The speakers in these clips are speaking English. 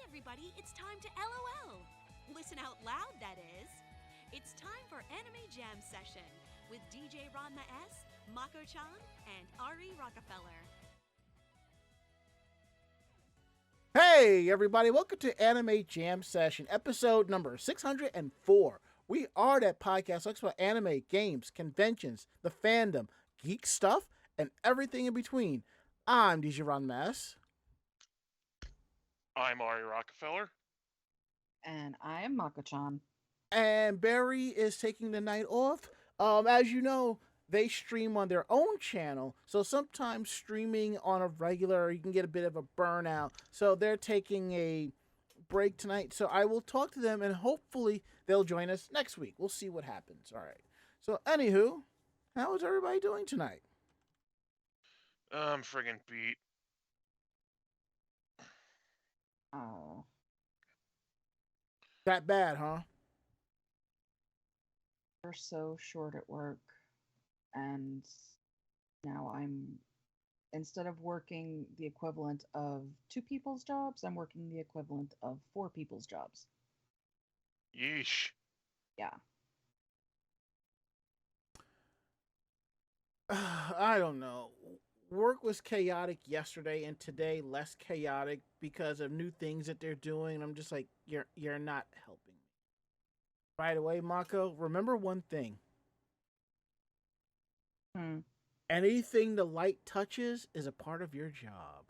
everybody, it's time to LOL. Listen out loud, that is. It's time for Anime Jam Session with DJ Ranma S, Mako-chan, and Ari Rockefeller. Hey everybody, welcome to Anime Jam Session, episode number 604. We are that podcast that talks about anime, games, conventions, the fandom, geek stuff, and everything in between. I'm DJ Ranma S. I'm Ari Rockefeller. And I am Mako-chan. And Barry is taking the night off. As you know, they stream on their own channel, so sometimes streaming on a regular, you can get a bit of a burnout. So they're taking a break tonight. So I will talk to them, and hopefully they'll join us next week. We'll see what happens. All right. So, anywho, how is everybody doing tonight? I'm friggin' beat. Oh. That bad, huh? We're so short at work. And now instead of working the equivalent of 2 people's jobs, I'm working the equivalent of 4 people's jobs. Yeesh. Yeah. I don't know. Work was chaotic yesterday, and today less chaotic because of new things that they're doing. I'm just like, you're not helping me. By the way, Mako, remember one thing. Anything the light touches is a part of your job.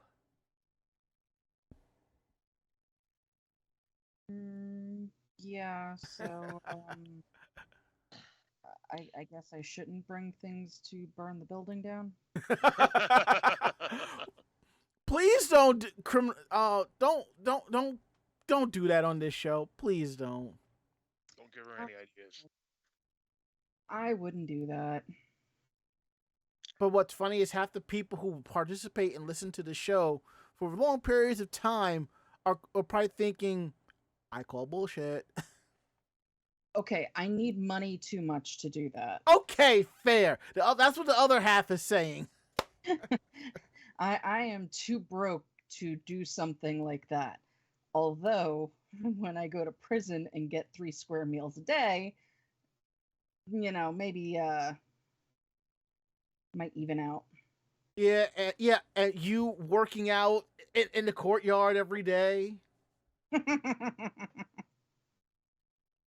Yeah, so I guess I shouldn't bring things to burn the building down. Please don't don't do that on this show. Please don't. Don't give her any ideas. I wouldn't do that. But what's funny is half the people who participate and listen to the show for long periods of time are probably thinking, I call bullshit. Okay, I need money too much to do that. Okay, fair. That's what the other half is saying. I am too broke to do something like that. Although, when I go to prison and get 3 square meals a day, maybe might even out. Yeah, and you working out in the courtyard every day.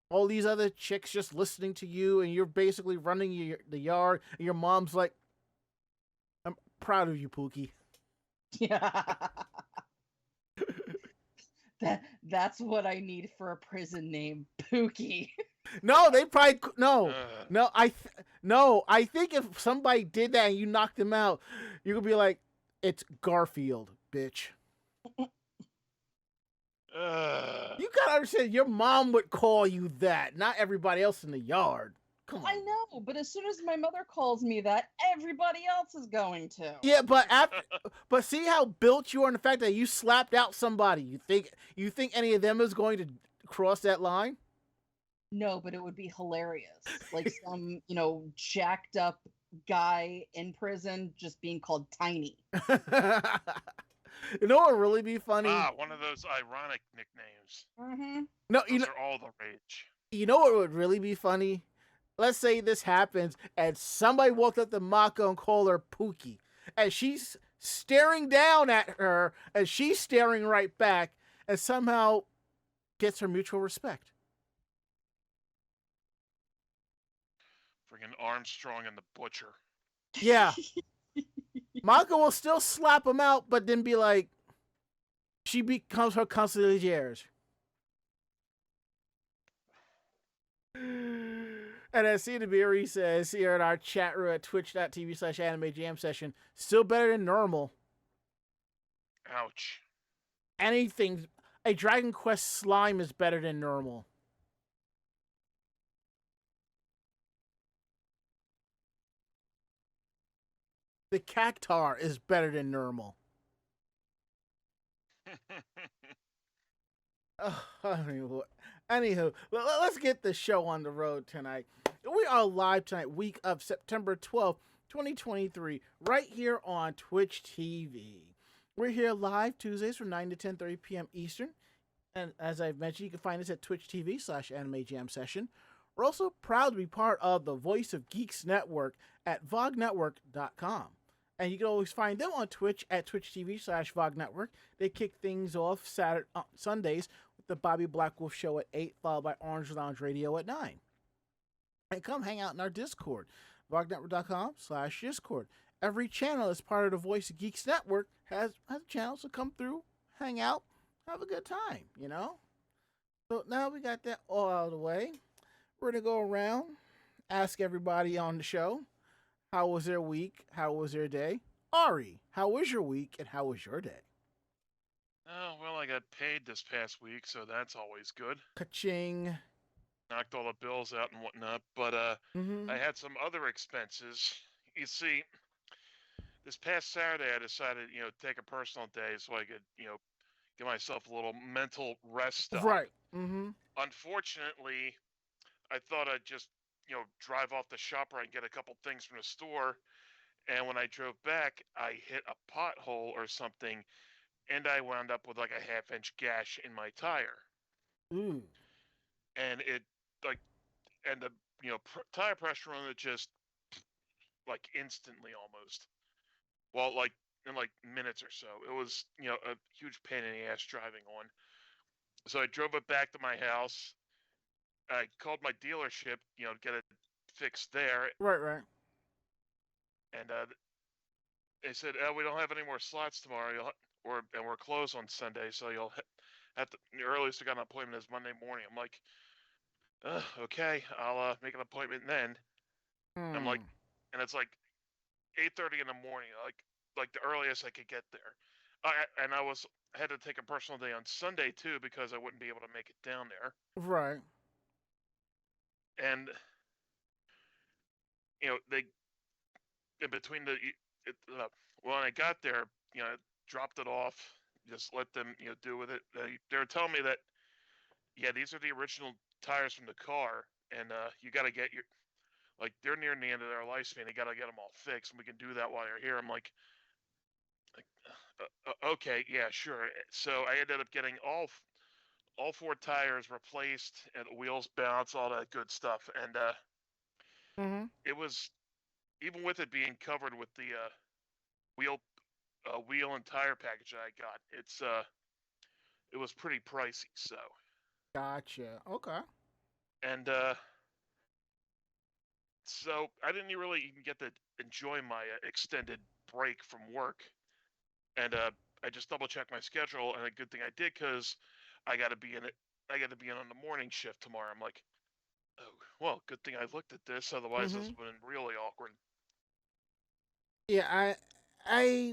All these other chicks just listening to you, and you're basically running the yard, and your mom's like, I'm proud of you, Pookie. Yeah. That's what I need for a prison name, Pookie. No, they probably I think if somebody did that and you knocked them out, you could be like, it's Garfield, bitch. You gotta understand, your mom would call you that, not everybody else in the yard. Come on. I know, but as soon as my mother calls me that, everybody else is going to. Yeah, but see how built you are in the fact that you slapped out somebody. You think any of them is going to cross that line? No, but it would be hilarious. Like some, jacked up guy in prison just being called Tiny. You know what would really be funny? One of those ironic nicknames. Mm-hmm. No, Those are all the rage. You know what would really be funny? Let's say this happens and somebody walked up to Mako and called her Pookie. And she's staring down at her and she's staring right back and somehow gets her mutual respect. Friggin' Armstrong and the Butcher. Yeah. Mako will still slap him out, but then be like, she becomes her concierge. And as Cedarberry says here in our chat room at twitch.tv/anime jam session, still better than normal. Ouch. A Dragon Quest slime is better than normal. The cactar is better than normal. Anywho, let's get the show on the road tonight. We are live tonight, week of September 12th, 2023, right here on Twitch TV. We're here live Tuesdays from 9 to 10:30 p.m. Eastern. And as I've mentioned, you can find us at Twitch TV/Anime Jam Session. We're also proud to be part of the Voice of Geeks Network at vognetwork.com. And you can always find them on Twitch at Twitch TV/VogNetwork. They kick things off Sundays with the Bobby Blackwolf Show at 8, followed by Orange Lounge Radio at 9. And come hang out in our Discord, vognetwork.com/Discord. Every channel as part of the Voice of Geeks Network has a channel, so come through, hang out, have a good time, you know? So now we got that all out of the way. We're going to go around, ask everybody on the show, how was their week? How was their day? Ari, how was your week and how was your day? Oh, well, I got paid this past week, so that's always good. Ka-ching. Knocked all the bills out and whatnot, but I had some other expenses. You see, this past Saturday I decided, take a personal day so I could, give myself a little mental rest stop. Right. Mm-hmm. Unfortunately, I thought I'd just, drive off the shopper and get a couple things from the store. And when I drove back, I hit a pothole or something, and I wound up with like a half-inch gash in my tire. Ooh. And it, and the, tire pressure on it just, like, instantly almost. Well, in minutes or so. It was, a huge pain in the ass driving on. So I drove it back to my house. I called my dealership, to get it fixed there. Right. And they said, we don't have any more slots tomorrow. And we're closed on Sunday, so you'll have to. The earliest I got an appointment is Monday morning. I'm like, okay, I'll make an appointment then. I'm like, and it's like 8:30 in the morning, like the earliest I could get there. I had to take a personal day on Sunday too because I wouldn't be able to make it down there. Right. And they in between when I got there, dropped it off, just let them do with it. They were telling me that these are the original tires from the car, and you got to get they're near the end of their lifespan. You got to get them all fixed, and we can do that while you're here. I'm like okay, yeah, sure. So I ended up getting all 4 tires replaced and the wheels balanced, all that good stuff. And it was, even with it being covered with the wheel and tire package that I got, it was pretty pricey. So gotcha. Okay. And so I didn't really even get to enjoy my extended break from work. And I just double checked my schedule, and a good thing I did because I got to be in it. I got to be in on the morning shift tomorrow. I'm like, oh well, good thing I looked at this. Otherwise, this would have been really awkward. Yeah, I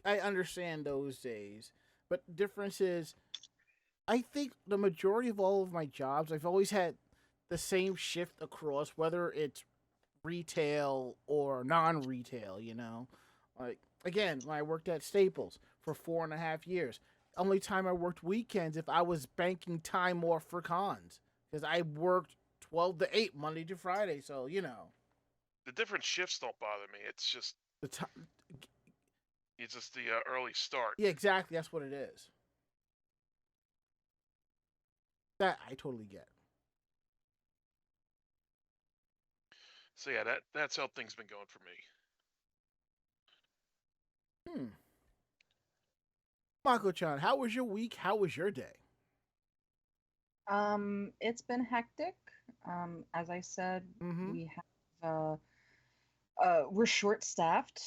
understand those days, but the difference is, I think the majority of all of my jobs, I've always had the same shift across, whether it's retail or non-retail. Like, again, when I worked at Staples for 4.5 years, only time I worked weekends if I was banking time off for cons, because I worked 12 to 8 Monday to Friday. So the different shifts don't bother me. It's just the time. It's just the early start. Yeah, exactly. That's what it is. That I totally get. So yeah, that's how things been going for me. Mako-chan, how was your week? How was your day? It's been hectic. As I said, we have we're short-staffed.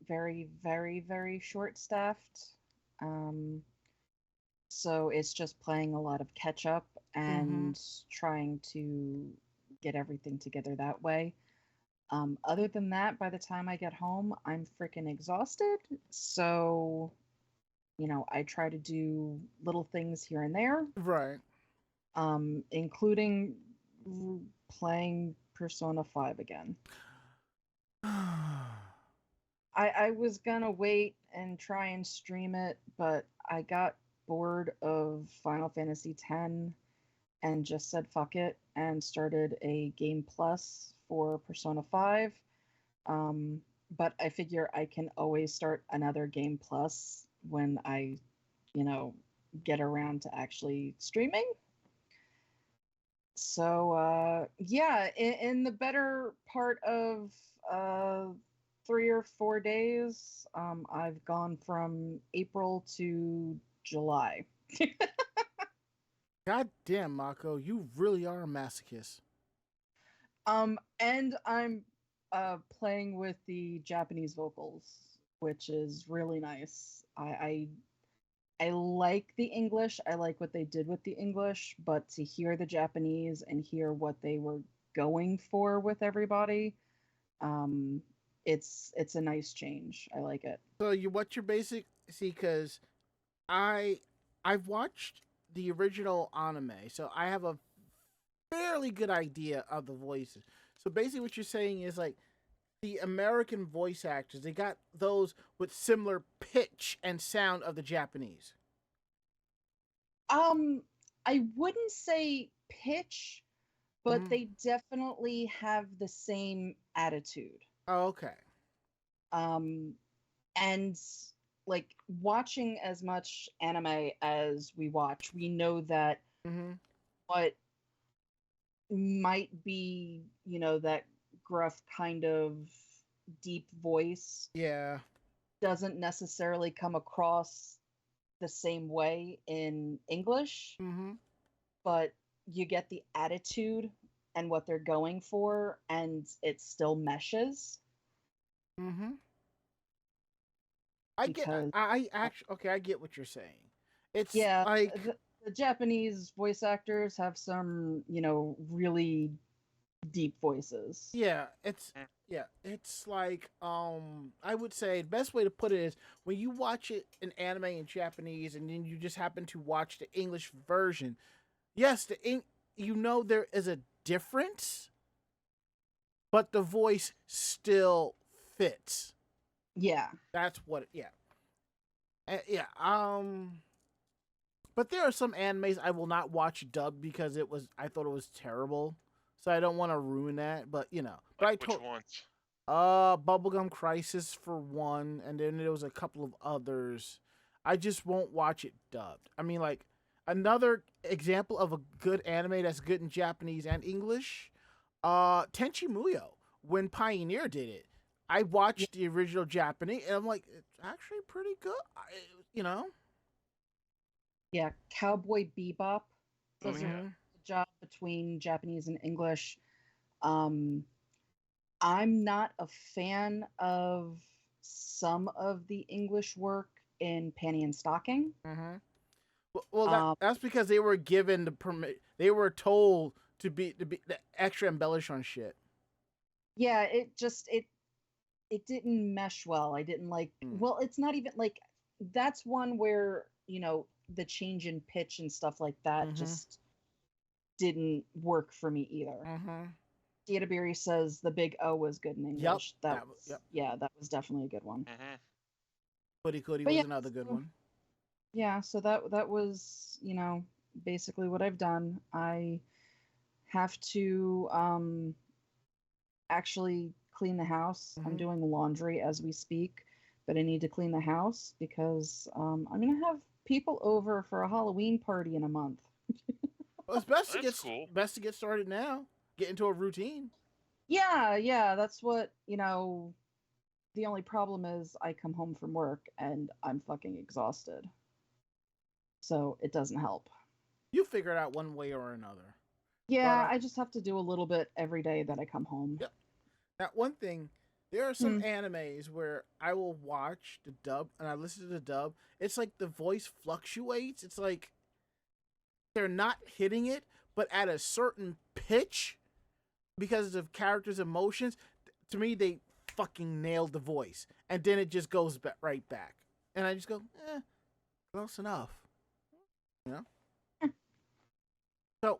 Very, very, very short-staffed. So it's just playing a lot of catch-up and trying to get everything together that way. Other than that, by the time I get home, I'm freaking exhausted. So, I try to do little things here and there. Right. Including playing Persona 5 again. I was gonna wait and try and stream it, but I got bored of Final Fantasy X and just said fuck it and started a Game Plus for Persona 5. But I figure I can always start another Game Plus when I, get around to actually streaming. So yeah, in the better part of 3 or 4 days, I've gone from April to July. God damn, Mako, you really are a masochist. And I'm playing with the Japanese vocals, which is really nice. I like the English. I like what they did with the English, but to hear the Japanese and hear what they were going for with everybody, it's a nice change. I like it. So what's your basic see? Because I've watched the original anime, so I have a fairly good idea of the voices. So basically, what you're saying is like the American voice actors, they got those with similar pitch and sound of the Japanese. I wouldn't say pitch, but they definitely have the same attitude. Oh, okay. And like watching as much anime as we watch, we know that what might be, that gruff kind of deep voice, doesn't necessarily come across the same way in English, but you get the attitude and what they're going for, and it still meshes. I get what you're saying. It's like the Japanese voice actors have some, really deep voices. It's like I would say the best way to put it is when you watch it in anime in Japanese and then you just happen to watch the English version. Yes, there is a difference, but the voice still fits. Yeah. That's what but there are some animes I will not watch dubbed because I thought it was terrible. So I don't want to ruin that, but But which ones? Bubblegum Crisis for one, and then there was a couple of others. I just won't watch it dubbed. I mean, like another example of a good anime that's good in Japanese and English, Tenchi Muyo. When Pioneer did it, I watched the original Japanese, and I'm like, it's actually pretty good. Yeah, Cowboy Bebop does a good job between Japanese and English. I'm not a fan of some of the English work in Panty and Stocking. Well, that's because they were given the permit. They were told to be the extra embellish on shit. Yeah, it didn't mesh well. I didn't like. Well, it's not even like that's one where the change in pitch and stuff like that just didn't work for me either. Theaterberry says the big O was good in English. That was definitely a good one. Cody was another good one. Yeah, so that was basically what I've done. I have to actually clean the house. I'm doing laundry as we speak, but I need to clean the house because I'm gonna have people over for a Halloween party in a month. Well, it's best to get started now. Get into a routine. Yeah, that's what, the only problem is I come home from work and I'm fucking exhausted. So it doesn't help. You figure it out one way or another. Yeah, I just have to do a little bit every day that I come home. Yep. Now, one thing, there are some animes where I will watch the dub and I listen to the dub. It's like the voice fluctuates. It's like they're not hitting it, but at a certain pitch because of characters' emotions. To me, they fucking nailed the voice. And then it just goes right back. And I just go, close enough. So,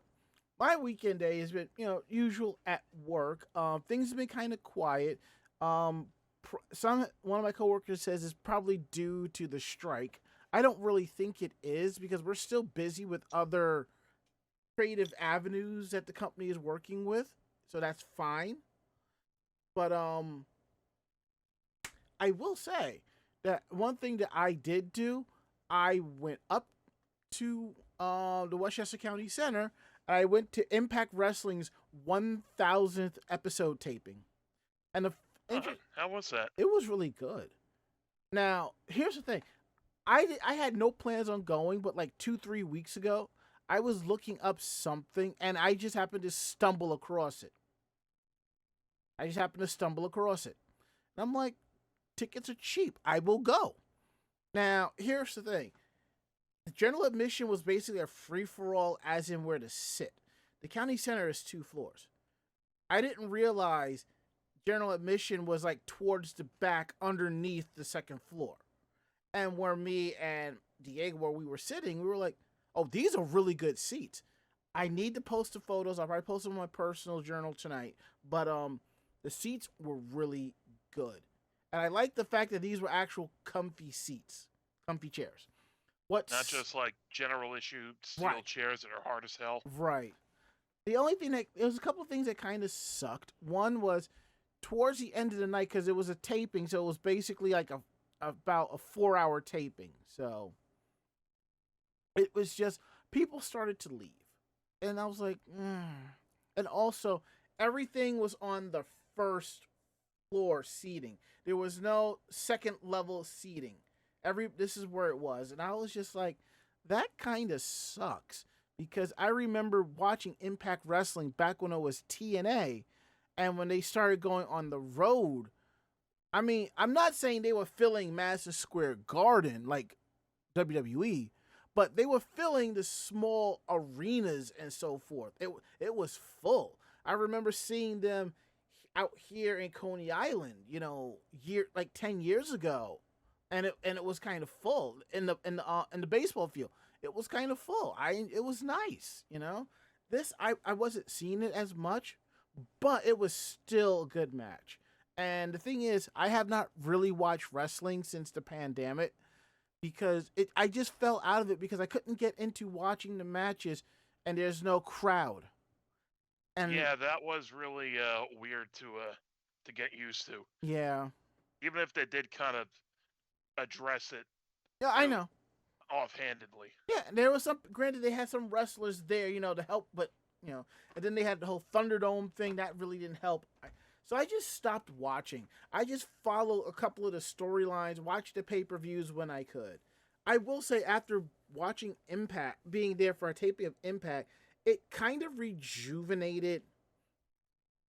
my weekend day has been, usual at work. Things have been kind of quiet. One of my coworkers says it's probably due to the strike. I don't really think it is because we're still busy with other creative avenues that the company is working with. So that's fine. But I will say that one thing that I did do, I went up to the Westchester County Center. And I went to Impact Wrestling's 1,000th episode taping. And how was that? it was really good. Now, here's the thing. I had no plans on going, but like 2-3 weeks ago, I was looking up something, and I just happened to stumble across it. And I'm like, tickets are cheap. I will go. Now, here's the thing. The general admission was basically a free-for-all as in where to sit. The county center is 2 floors. I didn't realize general admission was like towards the back underneath the 2nd floor. And where me and Diego, where we were sitting, we were like, oh, these are really good seats. I need to post the photos. I'll probably post them on my personal journal tonight. But the seats were really good. And I like the fact that these were actual comfy seats, comfy chairs. Not just like general issue steel chairs that are hard as hell. Right. The only thing there was a couple of things that kind of sucked. One was towards the end of the night, because it was a taping, so it was basically like about a 4-hour taping. So it was just, people started to leave. And I was like, And also, everything was on the 1st floor seating. There was no 2nd level seating. This is where it was. And I was just like, that kind of sucks. Because I remember watching Impact Wrestling back when it was TNA. And when they started going on the road, I mean, I'm not saying they were filling Madison Square Garden like WWE, but they were filling the small arenas and so forth. It was full. I remember seeing them out here in Coney Island, 10 years ago, and it was kind of full in the baseball field. It was kind of full. It was nice, This I wasn't seeing it as much, but it was still a good match. And the thing is, I have not really watched wrestling since the pandemic because I just fell out of it because I couldn't get into watching the matches and there's no crowd. And yeah, that was really weird to get used to. Yeah. Even if they did kind of address it. Yeah, I know. Offhandedly. Yeah, there was granted they had some wrestlers there, to help, but, and then they had the whole Thunderdome thing that really didn't help. So I just stopped watching. I just followed a couple of the storylines, watched the pay-per-views when I could. I will say after watching Impact, being there for a taping of Impact, it kind of rejuvenated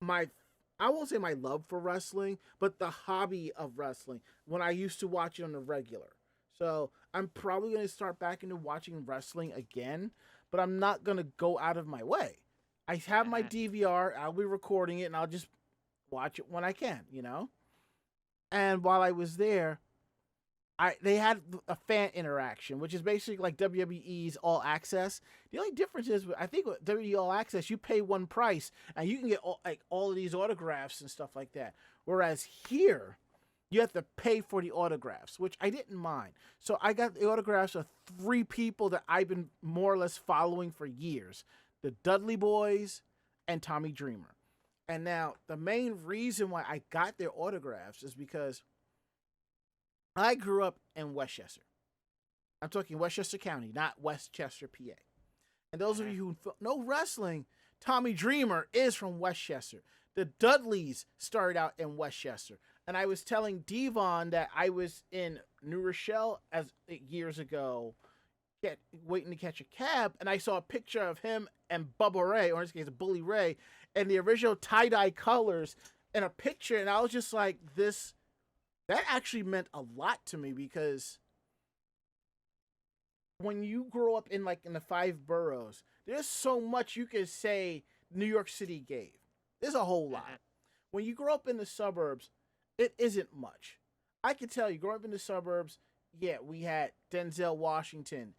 I won't say my love for wrestling, but the hobby of wrestling when I used to watch it on the regular. So I'm probably going to start back into watching wrestling again, but I'm not going to go out of my way. I have my DVR. I'll be recording it, and I'll just watch it when I can, And while I was there, they had a fan interaction, which is basically like WWE's All Access. The only difference is, I think with WWE All Access, you pay one price, and you can get all of these autographs and stuff like that. Whereas here, you have to pay for the autographs, which I didn't mind. So I got the autographs of 3 people that I've been more or less following for years. The Dudley Boys and Tommy Dreamer. And now, the main reason why I got their autographs is because I grew up in Westchester. I'm talking Westchester County, not Westchester, PA. And those of you who know wrestling, Tommy Dreamer is from Westchester. The Dudleys started out in Westchester. And I was telling Devon that I was in New Rochelle years ago, waiting to catch a cab, and I saw a picture of him and Bubba Ray, or in this case, Bully Ray, and the original tie-dye colors in a picture, and I was just like, that actually meant a lot to me, because when you grow up in the 5 boroughs, there's so much you could say New York City gave. There's a whole lot. When you grow up in the suburbs, it isn't much. I can tell you, growing up in the suburbs, yeah, we had Denzel Washington,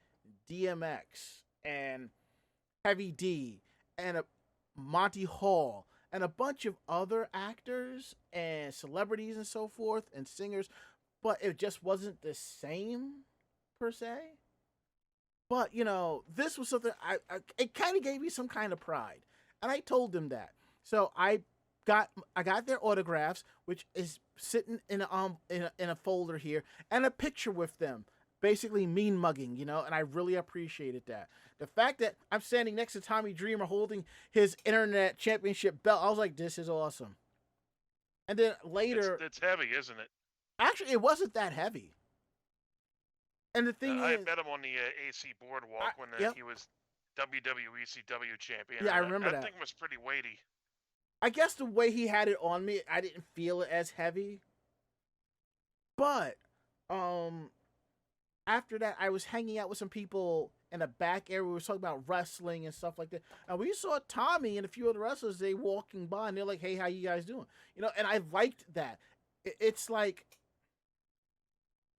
DMX, and Heavy D, and Monty Hall, and a bunch of other actors and celebrities and so forth, and singers, but it just wasn't the same, per se. But, this was something, it kind of gave me some kind of pride, and I told them that. So I got their autographs, which is sitting in a folder here, and a picture with them. basically mean mugging, and I really appreciated that. The fact that I'm standing next to Tommy Dreamer holding his internet championship belt, I was like, this is awesome. And then later, it's heavy, isn't it? actually, it wasn't that heavy. And the thing I is, met him on the AC Boardwalk when yep. he was WWE CW champion. Yeah, I remember that. That thing was pretty weighty. I guess the way he had it on me, I didn't feel it as heavy. But after that, I was hanging out with some people in the back area. We were talking about wrestling and stuff like that. And we saw Tommy and a few other wrestlers, they walking by, and they're like, hey, how you guys doing? And I liked that. It's like,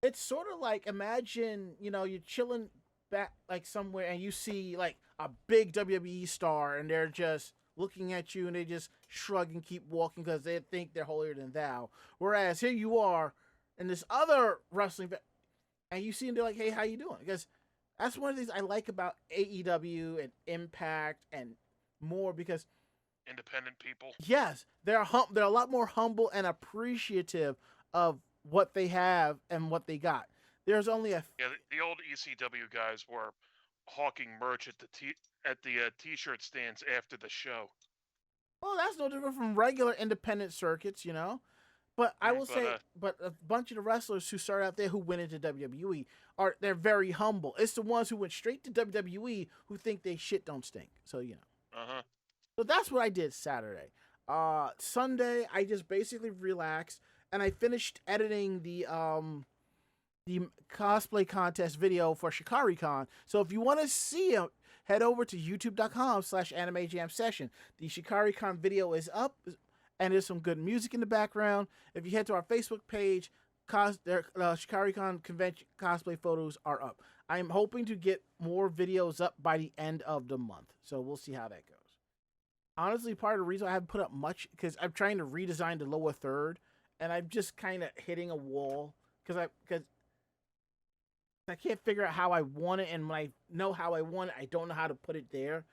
it's sort of like, imagine, you're chilling back like somewhere and you see like a big WWE star and they're just looking at you and they just shrug and keep walking because they think they're holier than thou. Whereas here you are in this other wrestling, and you see them, they're like, hey, how you doing? Because that's one of the things I like about AEW and Impact and more, because independent people. Yes, they're a lot more humble and appreciative of what they have and what they got. There's only the old ECW guys were hawking merch at the t-shirt stands after the show. Well, that's no different from regular independent circuits, But I will say, but a bunch of the wrestlers who started out there who went into WWE they're very humble. It's the ones who went straight to WWE who think they shit don't stink. So Uh-huh. So that's what I did Saturday. Sunday I just basically relaxed and I finished editing the cosplay contest video for ShikariCon. So if you want to see it, head over to youtube.com/animejamsession. The ShikariCon video is up. And there's some good music in the background. If you head to our Facebook page, ShikariCon convention cosplay photos are up. I am hoping to get more videos up by the end of the month. So we'll see how that goes. Honestly, part of the reason I haven't put up much because I'm trying to redesign the lower third, and I'm just kind of hitting a wall because I can't figure out how I want it, and when I know how I want it, I don't know how to put it there.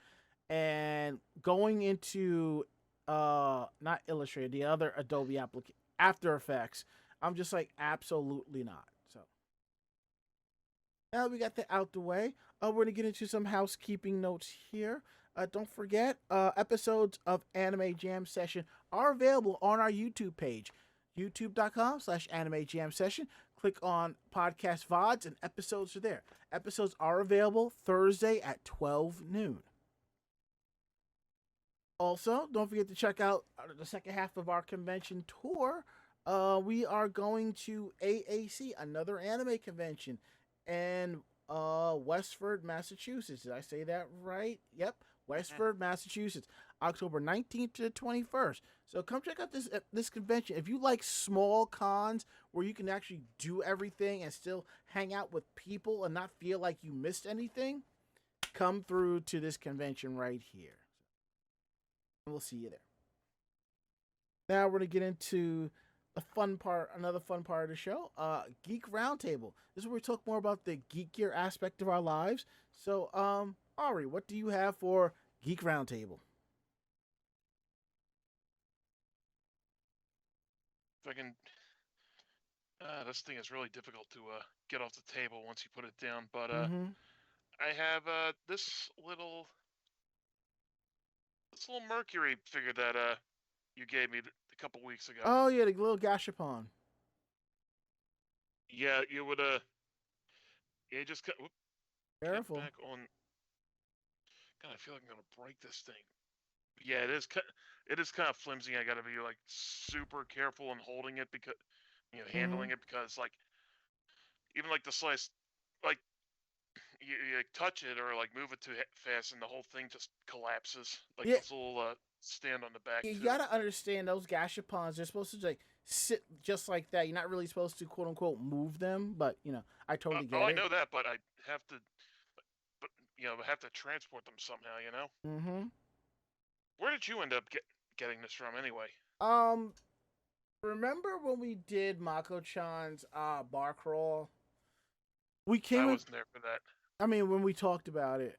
And going into not Illustrator, the other Adobe application, After Effects, I'm just like, absolutely not. So now we got that out the way. We're gonna get into some housekeeping notes here. Don't forget, episodes of Anime Jam Session are available on our YouTube page, youtube.com/Anime Jam Session. Click on podcast VODs and episodes are there. Episodes are available Thursday at 12 noon. Also, don't forget to check out the second half of our convention tour. We are going to AAC, another anime convention, in Westford, Massachusetts. Did I say that right? Yep, Westford, Massachusetts, October 19th to the 21st. So come check out this convention. If you like small cons where you can actually do everything and still hang out with people and not feel like you missed anything, come through to this convention right here. We'll see you there. Now we're going to get into another fun part of the show, Geek Roundtable. This is where we talk more about the geekier aspect of our lives. So, Ari, what do you have for Geek Roundtable? If I can, this thing is really difficult to get off the table once you put it down. But I have this little Mercury figure that you gave me a couple weeks ago. Oh yeah, the little Gashapon. Yeah, you would just careful. Back on. God, I feel like I'm gonna break this thing. Yeah, it is kind of flimsy. I gotta be like super careful in holding it because handling it because like even like the slice like. You touch it or like move it too fast and the whole thing just collapses. Like this little stand on the back. You gotta understand those Gashapons, they're supposed to like sit just like that. You're not really supposed to quote unquote move them, but I totally get it. I know that, but I have to have to transport them somehow, Mm-hmm. Where did you end up getting this from anyway? Remember when we did Mako-chan's bar crawl? I wasn't there for that. I mean, when we talked about it,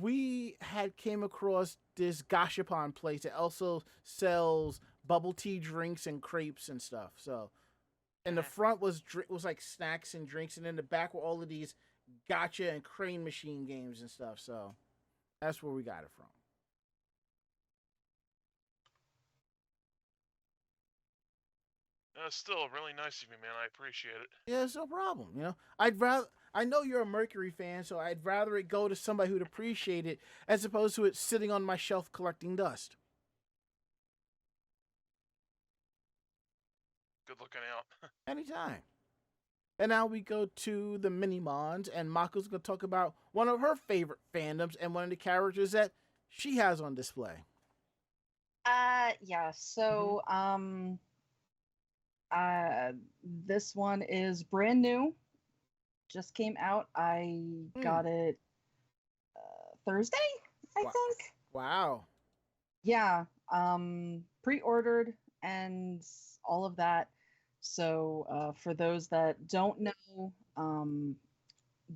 we came across this Gashapon place that also sells bubble tea drinks and crepes and stuff. So, and the front was like snacks and drinks, and in the back were all of these gotcha and crane machine games and stuff. So that's where we got it from. Still really nice of you, man. I appreciate it. Yeah, it's no problem. I know you're a Mercury fan, so I'd rather it go to somebody who'd appreciate it as opposed to it sitting on my shelf collecting dust. Good looking out. Anytime. And now we go to the Minimons, and Mako's going to talk about one of her favorite fandoms and one of the characters that she has on display. Yeah. So, this one is brand new. Just came out. I got it Thursday, I think. Wow. Yeah. Pre-ordered and all of that. So, for those that don't know,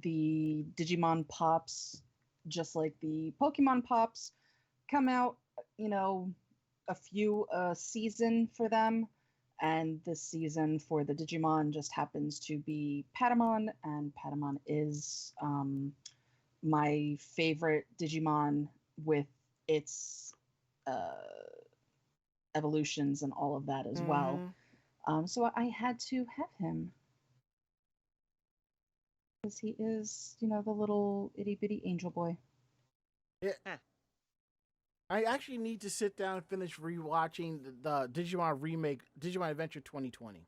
the Digimon Pops, just like the Pokemon Pops, come out, a few season for them. And this season for the Digimon just happens to be Patamon, and Patamon is my favorite Digimon with its evolutions and all of that as well. So I had to have him because he is, the little itty bitty angel boy. Yeah. I actually need to sit down and finish rewatching the Digimon remake, Digimon Adventure 2020.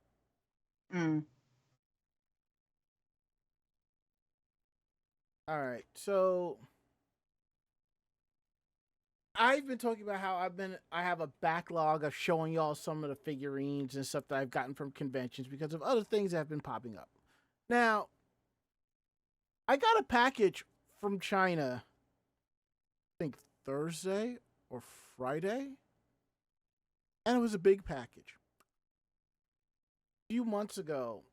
All right, so I've been talking about how I have a backlog of showing y'all some of the figurines and stuff that I've gotten from conventions because of other things that have been popping up. Now, I got a package from China, I think Thursday or Friday, and it was a big package. A few months ago,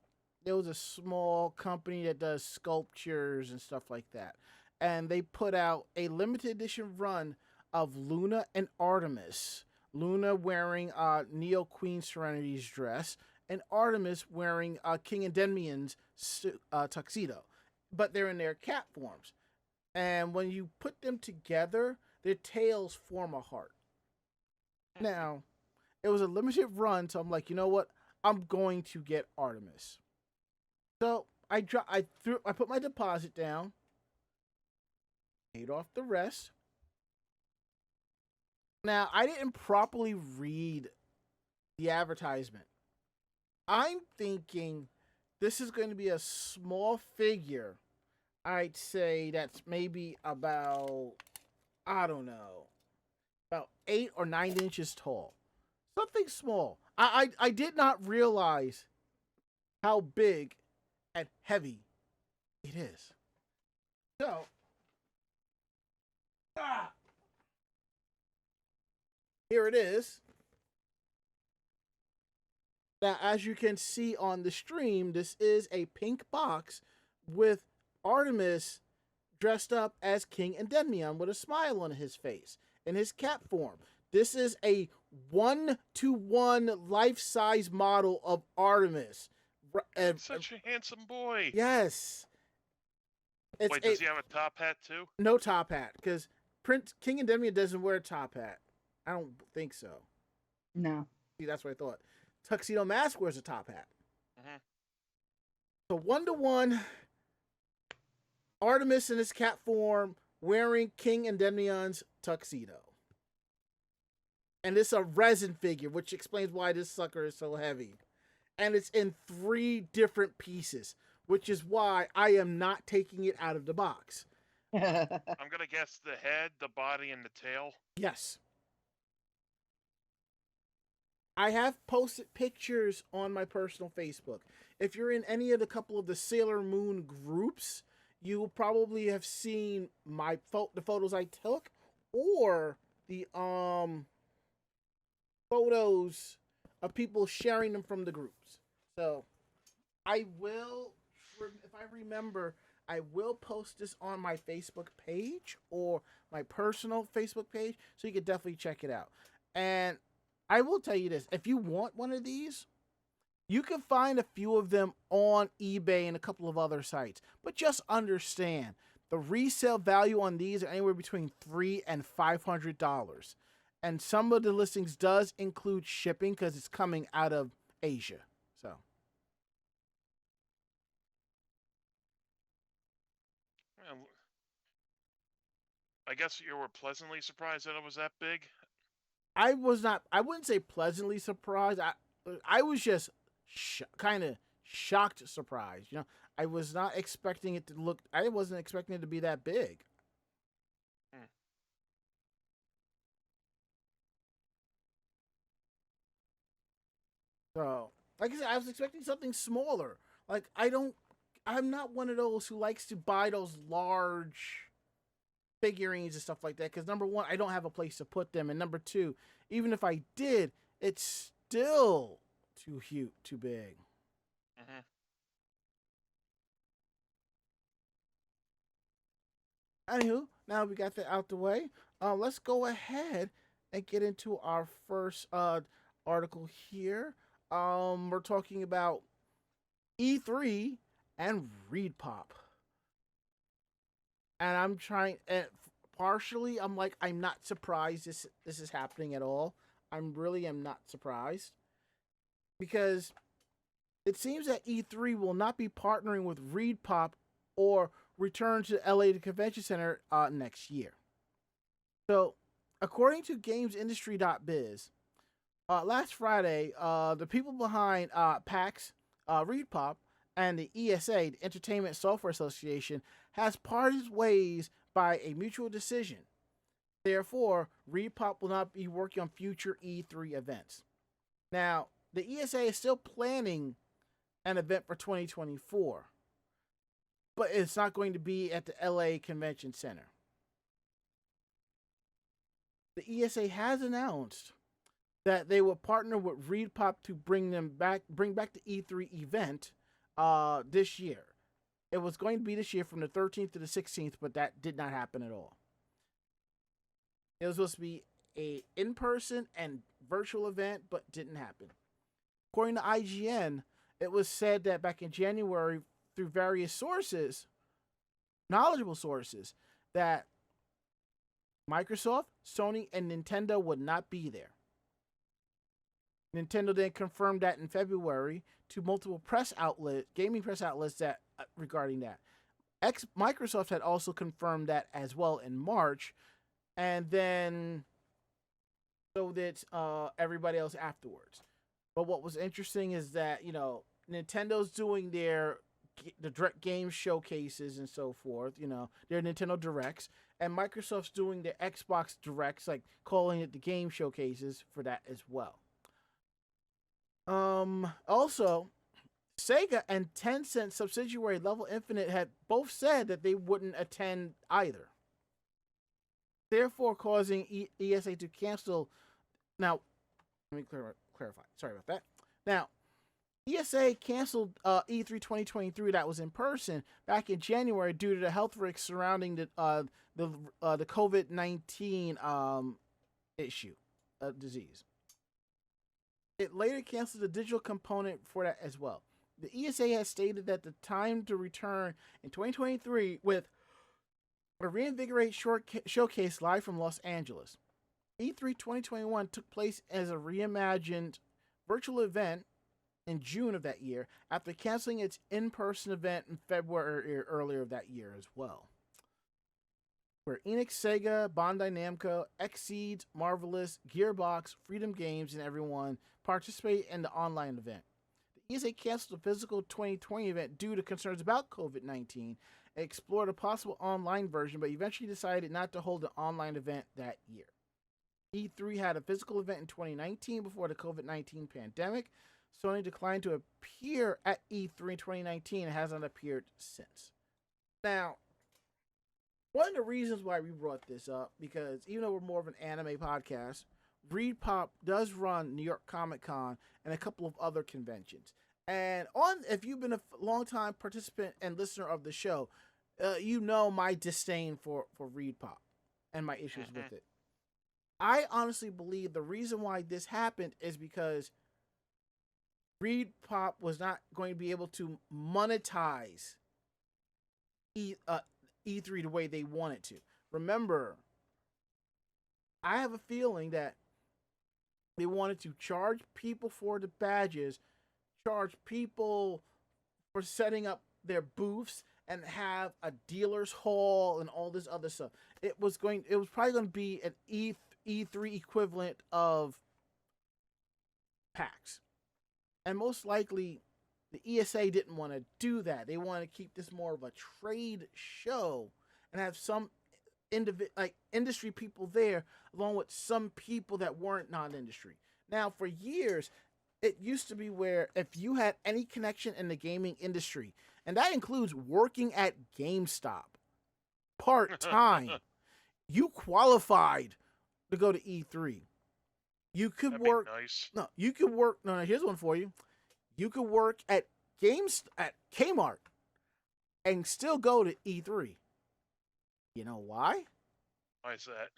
there was a small company that does sculptures and stuff like that, and they put out a limited edition run of Luna and Artemis. Luna wearing Neo Queen Serenity's dress, and Artemis wearing King Endymion's tuxedo, but they're in their cat forms. And when you put them together, their tails form a heart. Now, it was a limited run, so I'm like, you know what? I'm going to get Artemis. So I put my deposit down, paid off the rest. Now, I didn't properly read the advertisement. I'm thinking this is going to be a small figure. I'd say that's maybe about, I don't know, about 8 or 9 inches tall. Something small. I did not realize how big and heavy it is. So, here it is. Now, as you can see on the stream, this is a pink box with Artemis dressed up as King Endymion with a smile on his face in his cat form. This is a 1-to-1 life-size model of Artemis. Such a handsome boy. Yes. Wait, does he have a top hat too? No top hat, because King Endymion doesn't wear a top hat. I don't think so. No. See, that's what I thought. Tuxedo Mask wears a top hat. So 1-to-1, Artemis in his cat form wearing King Endymion's tuxedo. And it's a resin figure, which explains why this sucker is so heavy. And it's in 3 different pieces, which is why I am not taking it out of the box. I'm going to guess the head, the body, and the tail. Yes. I have posted pictures on my personal Facebook. If you're in any of the couple of the Sailor Moon groups, you will probably have seen the photos I took, or the photos of people sharing them from the groups. So I will, if I remember, I will post this on my Facebook page or my personal Facebook page, so you can definitely check it out. And I will tell you this, if you want one of these, You can find a few of them on eBay and a couple of other sites, but just understand the resale value on these are anywhere between $300 and $500. And some of the listings does include shipping because it's coming out of Asia. So. Well, I guess you were pleasantly surprised that it was that big. I was not. I wouldn't say pleasantly surprised. I was just kind of shocked, surprised. You know, I was not expecting it to look. I wasn't expecting it to be that big. Hmm. So, like I said, I was expecting something smaller. Like I'm not one of those who likes to buy those large figurines and stuff like that. Because number one, I don't have a place to put them, and number two, even if I did, it's still too huge, too big. Mm-hmm. Anywho, now we got that out the way. Let's go ahead and get into our first article here. We're talking about E3 and ReedPOP. And I'm trying, and partially, I'm like, I'm not surprised this is happening at all. I'm really am not surprised because it seems that E3 will not be partnering with ReedPOP or return to LA Convention Center next year. So, according to GamesIndustry.biz, last Friday, the people behind PAX, ReedPOP, and the ESA, the Entertainment Software Association, has parted ways by a mutual decision. Therefore, ReedPOP will not be working on future E3 events. Now, the ESA is still planning an event for 2024, but it's not going to be at the LA Convention Center. The ESA has announced that they will partner with ReedPOP to bring back the E3 event this year. It was going to be this year from the 13th to the 16th, but that did not happen at all. It was supposed to be a in-person and virtual event, but didn't happen. According to IGN, it was said that back in January, through various sources, knowledgeable sources, that Microsoft, Sony, and Nintendo would not be there. Nintendo then confirmed that in February to multiple gaming press outlets that regarding that. Microsoft had also confirmed that as well in March, and then so did everybody else afterwards. But what was interesting is that, you know, Nintendo's doing the direct game showcases and so forth, you know, their Nintendo Directs, and Microsoft's doing their Xbox Directs, like calling it the game showcases for that as well. Also, Sega and Tencent subsidiary Level Infinite had both said that they wouldn't attend either, therefore causing ESA to cancel. Now, let me clarify. Sorry about that. Now, ESA canceled E3 2023 that was in person back in January due to the health risks surrounding the COVID-19 issue, disease. It later canceled the digital component for that as well. The ESA has stated that the time to return in 2023 with a reinvigorated showcase live from Los Angeles. E3 2021 took place as a reimagined virtual event in June of that year after canceling its in-person event in February earlier of that year as well. Where Enix, Sega, Bandai Namco, Xseed, Marvelous, Gearbox, Freedom Games, and everyone participate in the online event. The ESA canceled the physical 2020 event due to concerns about COVID-19 and explored a possible online version, but eventually decided not to hold an online event that year. E3 had a physical event in 2019 before the COVID-19 pandemic. Sony declined to appear at E3 in 2019 and hasn't appeared since. Now, one of the reasons why we brought this up, because even though we're more of an anime podcast, ReedPOP does run New York Comic Con and a couple of other conventions. And if you've been a long-time participant and listener of the show, you know my disdain for ReedPOP and my issues with it. I honestly believe the reason why this happened is because ReedPOP was not going to be able to monetize E3 the way they wanted to. Remember, I have a feeling that they wanted to charge people for the badges, charge people for setting up their booths, and have a dealer's hall and all this other stuff. It was probably going to be an E3 equivalent of PAX. And most likely, the ESA didn't want to do that. They wanted to keep this more of a trade show and have some industry people there, along with some people that weren't non-industry. Now, for years, it used to be where if you had any connection in the gaming industry, and that includes working at GameStop part-time, you qualified to go to E3. You could That'd work. Be nice. No, you could work. No, here's one for you. You could work at Kmart and still go to E3. You know why? Why is that?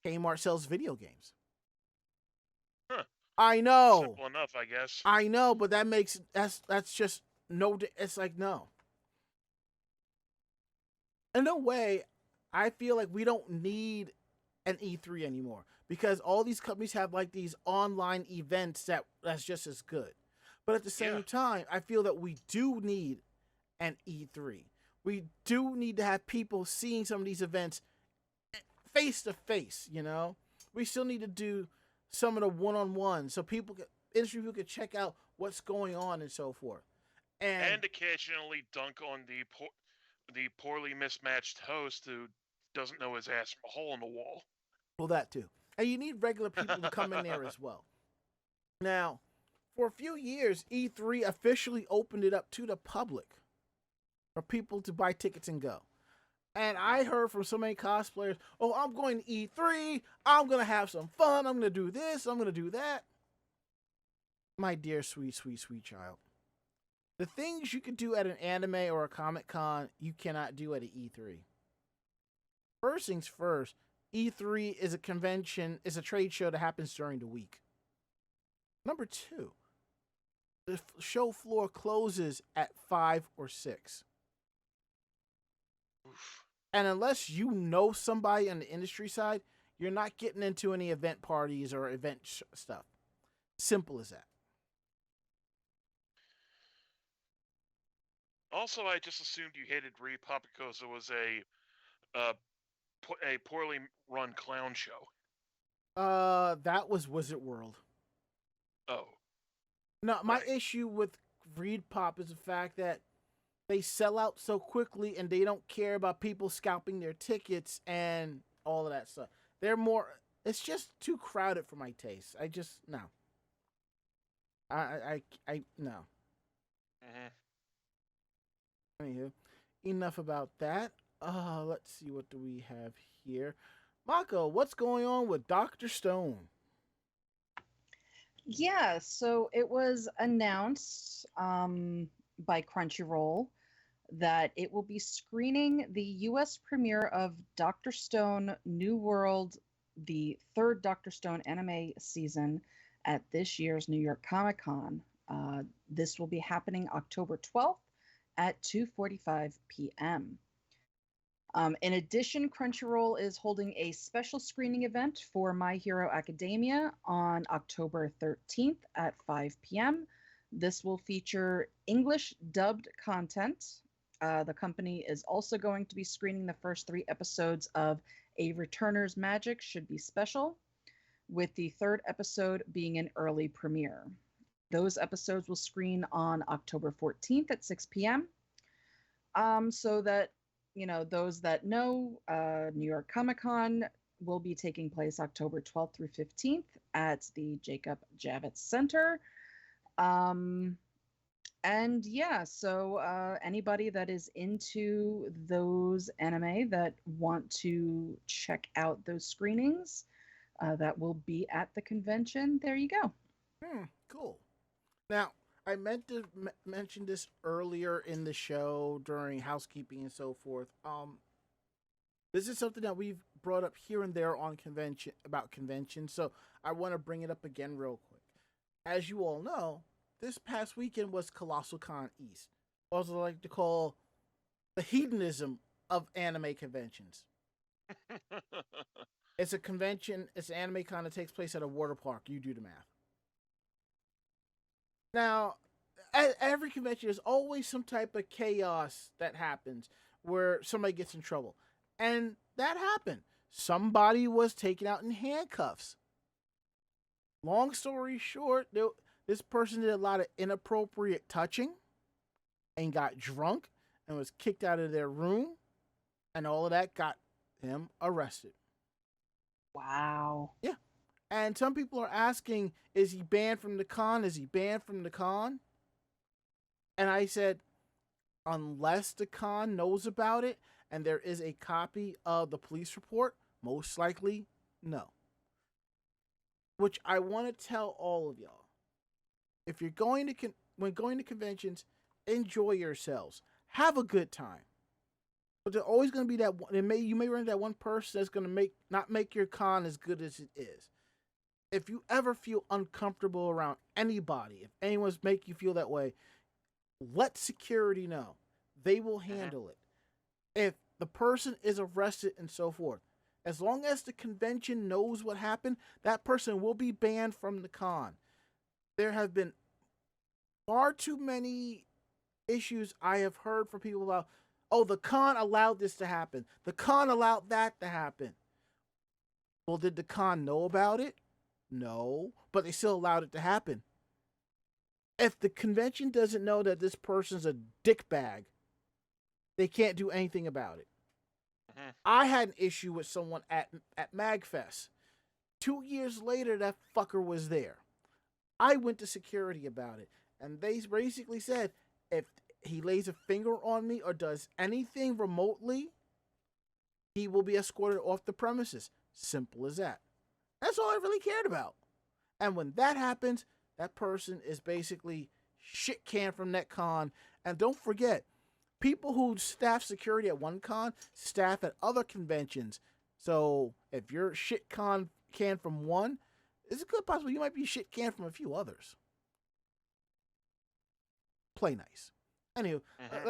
Kmart sells video games. Huh. I know. Simple enough, I guess. I know, but that's just no. It's like no. In a way, I feel like we don't need an E3 anymore because all these companies have like these online events that's just as good. But at the same time, I feel that we do need an E3. We do need to have people seeing some of these events face to face, you know? We still need to do some of the one-on-one so industry people could check out what's going on and so forth. And occasionally dunk on the poorly mismatched host who doesn't know his ass from a hole in the wall. Well, that too. And you need regular people to come in there as well. Now, for a few years, E3 officially opened it up to the public for people to buy tickets and go. And I heard from so many cosplayers, oh, I'm going to E3. I'm going to have some fun. I'm going to do this. I'm going to do that. My dear, sweet, sweet, sweet child. The things you could do at an anime or a Comic-Con, you cannot do at an E3. First things first, E3 is a convention, is a trade show that happens during the week. Number two, the show floor closes at 5 or 6. Oof. And unless you know somebody on the industry side, you're not getting into any event parties or event stuff. Simple as that. Also, I just assumed you hated ReedPOP because it was a poorly run clown show. That was Wizard World. Oh. No, my issue with ReedPOP is the fact that they sell out so quickly and they don't care about people scalping their tickets and all of that stuff. It's just too crowded for my taste. No. I no. Mm-hmm. Anywho, enough about that. Let's see, what do we have here? Mako, what's going on with Dr. Stone? Yeah, so it was announced by Crunchyroll that it will be screening the US premiere of Dr. Stone New World, the third Dr. Stone anime season, at this year's New York Comic Con. This will be happening October 12th at 2:45 p.m. In addition, Crunchyroll is holding a special screening event for My Hero Academia on October 13th at 5 p.m. This will feature English dubbed content. The company is also going to be screening the first 3 episodes of A Returner's Magic Should Be Special, with the 3rd episode being an early premiere. Those episodes will screen on October 14th at 6 p.m. So that, those that know, New York Comic Con will be taking place October 12th through 15th at the Jacob Javits Center. And yeah, so anybody that is into those anime that want to check out those screenings, that will be at the convention, there you go. Cool. Now, I meant to mention this earlier in the show during housekeeping and so forth. This is something that we've brought up here and there on conventions, so I want to bring it up again real quick. As you all know, this past weekend was Colossal Con East. Also like to call the hedonism of anime conventions. It's a convention, it's an anime con that takes place at a water park. You do the math. Now, at every convention, there's always some type of chaos that happens where somebody gets in trouble. And that happened. Somebody was taken out in handcuffs. Long story short, this person did a lot of inappropriate touching and got drunk and was kicked out of their room. And all of that got him arrested. Wow. Yeah. And some people are asking, is he banned from the con? Is he banned from the con? And I said, unless the con knows about it and there is a copy of the police report, most likely, no. Which I want to tell all of y'all. If you're going to, when going to conventions, enjoy yourselves. Have a good time. But there's always going to be that one, you may run into that one person that's going to not make your con as good as it is. If you ever feel uncomfortable around anybody, if anyone's make you feel that way, let security know. They will handle it. If the person is arrested and so forth, as long as the convention knows what happened, that person will be banned from the con. There have been far too many issues I have heard from people about, oh, the con allowed this to happen. The con allowed that to happen. Well, did the con know about it? No, but they still allowed it to happen. If the convention doesn't know that this person's a dickbag, they can't do anything about it. I had an issue with someone at MagFest. 2 years later, that fucker was there. I went to security about it, and they basically said, if he lays a finger on me or does anything remotely, he will be escorted off the premises. Simple as that. That's all I really cared about. And when that happens, that person is basically shit canned from that con. And don't forget, people who staff security at one con staff at other conventions. So if you're shit canned from one, it's a good possibility you might be shit canned from a few others. Play nice. Anyway,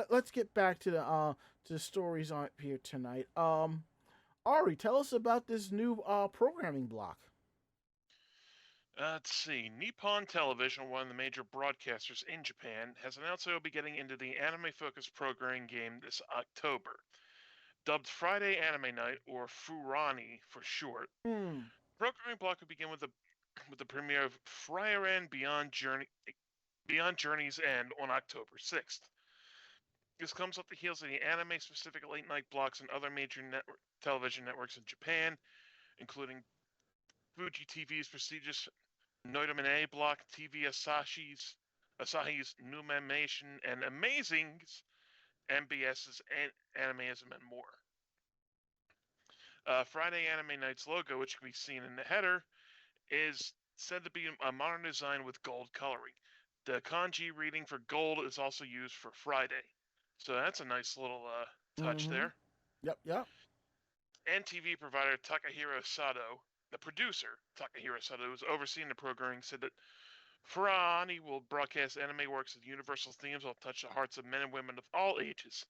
let's get back to the stories on here tonight. Ari, tell us about this new programming block. Let's see. Nippon Television, one of the major broadcasters in Japan, has announced they will be getting into the anime-focused programming game this October. Dubbed Friday Anime Night, or Furani for short, the programming block will begin with the premiere of Frieren Beyond Journey's End on October 6th. This comes off the heels of the anime-specific late-night blocks and other major television networks in Japan, including Fuji TV's prestigious Noidamine block, TV Asahi's Numemation, and Amazing's MBS's Animism, and more. Friday Anime Night's logo, which can be seen in the header, is said to be a modern design with gold coloring. The kanji reading for gold is also used for Friday. So that's a nice little touch there. Yep. NTV provider Takahiro Sato, the producer Takahiro Sato, who's overseeing the programming, said that Furani will broadcast anime works with universal themes that will touch the hearts of men and women of all ages,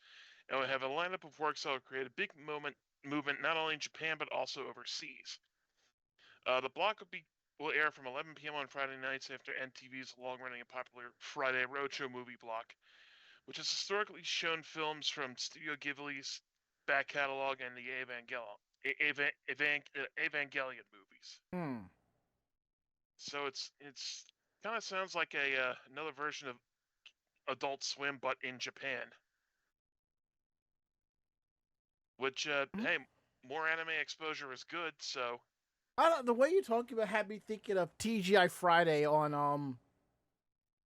and will have a lineup of works that will create a big movement not only in Japan but also overseas. The block will air from 11 p.m. on Friday nights after NTV's long-running and popular Friday Roadshow movie block, which has historically shown films from Studio Ghibli's back catalog and the Evangelion movies. So it's kind of sounds like another version of Adult Swim, but in Japan. Which hey, more anime exposure is good. So the way you're talking about had me thinking of TGI Friday on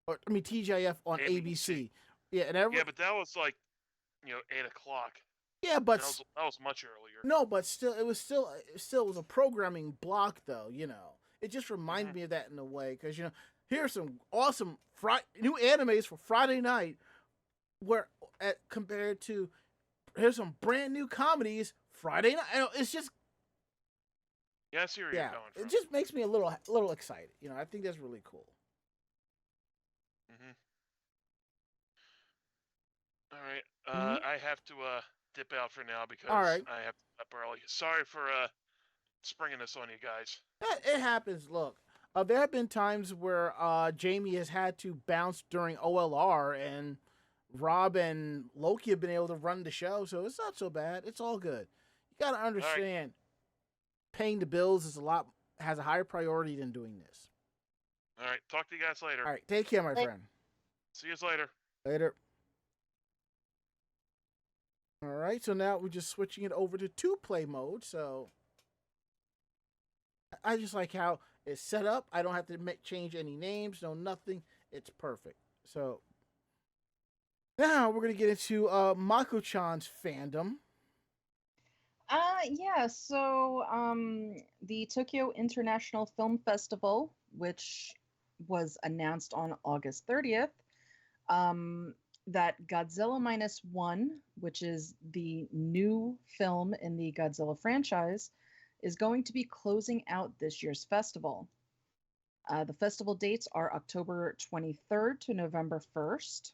TGIF on ABC. Yeah, but that was like 8 o'clock. Yeah, but that was much earlier. No, but still, it was a programming block, though. It just reminded me of that in a way, because here's some awesome new animes for Friday night, compared to here's some brand new comedies Friday night. It's just I see where you're going from. It just makes me a little excited. I think that's really cool. All right. Mhm. I have to dip out for now because All right. I have to get up early. Sorry for springing this on you guys. It happens. Look, there have been times where Jamie has had to bounce during OLR, and Rob and Loki have been able to run the show, so it's not so bad. It's all good. You got to All right. understand, paying the bills has a higher priority than doing this. All right. Talk to you guys later. All right, take care, my friend. See you later. Later. All right, so now we're just switching it over to 2-play mode. So I just like how it's set up. I don't have to change any names, no nothing. It's perfect. So now we're gonna get into Mako-chan's fandom. Yeah, so the Tokyo International Film Festival, which was announced on August 30th, that Godzilla Minus One, which is the new film in the Godzilla franchise, is going to be closing out this year's festival. The festival dates are October 23rd to November 1st.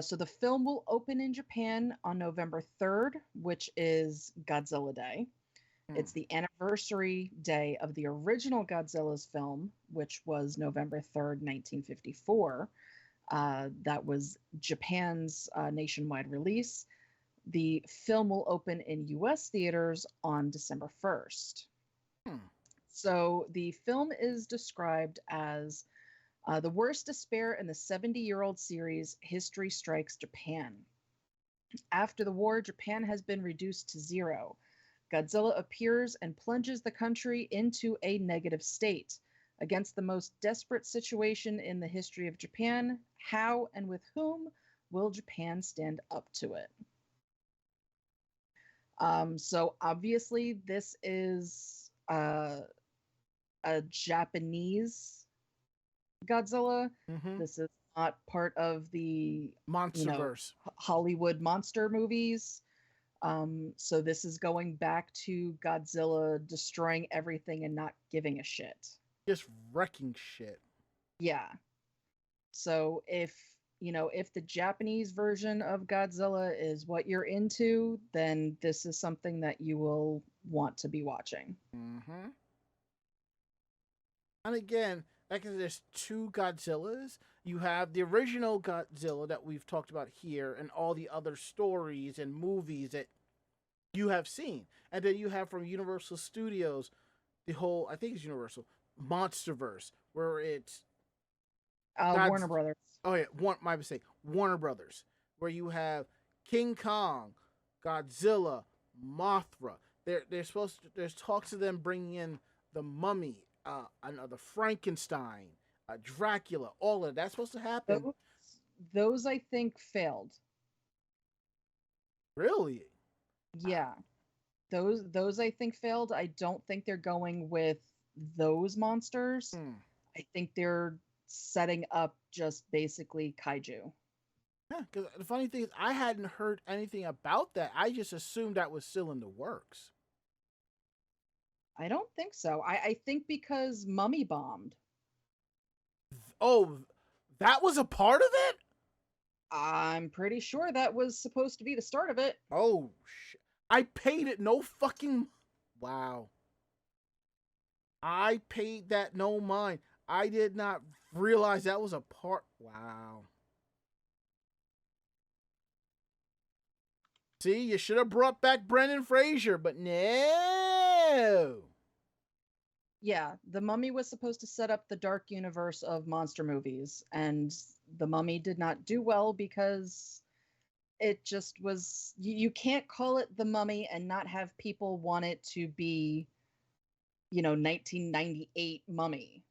So the film will open in Japan on November 3rd, which is Godzilla Day. It's the anniversary day of the original Godzilla's film, which was November 3rd, 1954. That was Japan's nationwide release. The film will open in US theaters on December 1st. So the film is described as the worst despair in the 70-year-old series History Strikes Japan. After the war, Japan has been reduced to zero. Godzilla appears and plunges the country into a negative state. Against the most desperate situation in the history of Japan, how and with whom will Japan stand up to it? So obviously this is a Japanese Godzilla. Mm-hmm. This is not part of the Monsterverse. Hollywood monster movies. So this is going back to Godzilla destroying everything and not giving a shit. Just wrecking shit. Yeah. So if the Japanese version of Godzilla is what you're into, then this is something that you will want to be watching. Mm-hmm. And again, because there's 2 Godzillas. You have the original Godzilla that we've talked about here, and all the other stories and movies that you have seen. And then you have from Universal Studios the whole, I think it's Universal, Monsterverse, where it's Warner Brothers. Oh yeah, my mistake. Warner Brothers, where you have King Kong, Godzilla, Mothra. There's talks of them bringing in the Mummy, another Frankenstein, Dracula. All of that's supposed to happen. Those I think failed. Really? Yeah. Those I think failed. I don't think they're going with those monsters. I think they're setting up just basically kaiju. Yeah, because the funny thing is, I hadn't heard anything about that. I just assumed that was still in the works. I don't think so. I think because Mummy bombed. Oh, that was a part of it? I'm pretty sure that was supposed to be the start of it. Oh, shit. I paid it no fucking... Wow. I paid that no mind. I did not realize that was a part... Wow. See, you should have brought back Brendan Fraser, but no. Yeah, the Mummy was supposed to set up the dark universe of monster movies, and the Mummy did not do well because it just was... You can't call it the Mummy and not have people want it to be, 1998 Mummy.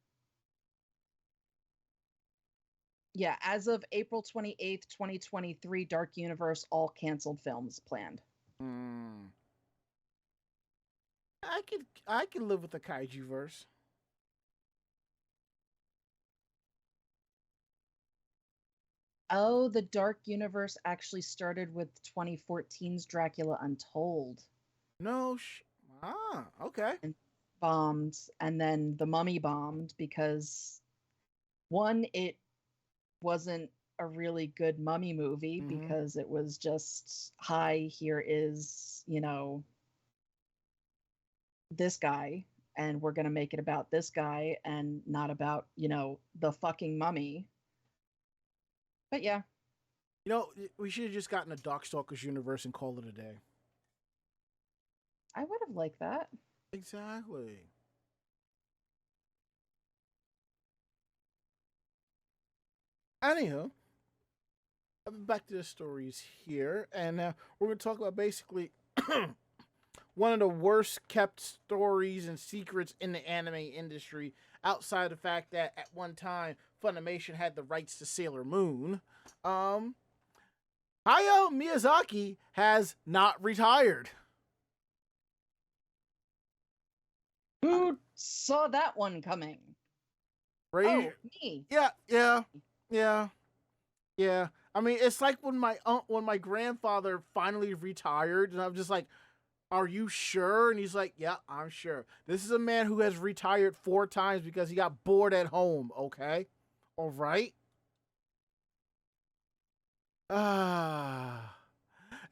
Yeah, as of April 28th, 2023, Dark Universe all canceled films planned. I can live with the kaiju verse. Oh, the Dark Universe actually started with 2014's Dracula Untold. No, okay. And bombed, and then the Mummy bombed because one, it wasn't a really good mummy movie because it was just, hi, here is, this guy, and we're going to make it about this guy and not about, the fucking mummy. But yeah. We should have just gotten a Darkstalkers universe and called it a day. I would have liked that. Exactly. Anywho, back to the stories here, and we're going to talk about basically one of the worst kept stories and secrets in the anime industry, outside the fact that at one time Funimation had the rights to Sailor Moon. Hayao Miyazaki has not retired. Who saw that one coming? Right? Oh, me. Yeah. I mean, it's like when my grandfather finally retired, and I'm just like, "Are you sure?" And he's like, "Yeah, I'm sure." This is a man who has retired 4 times because he got bored at home. Okay, all right.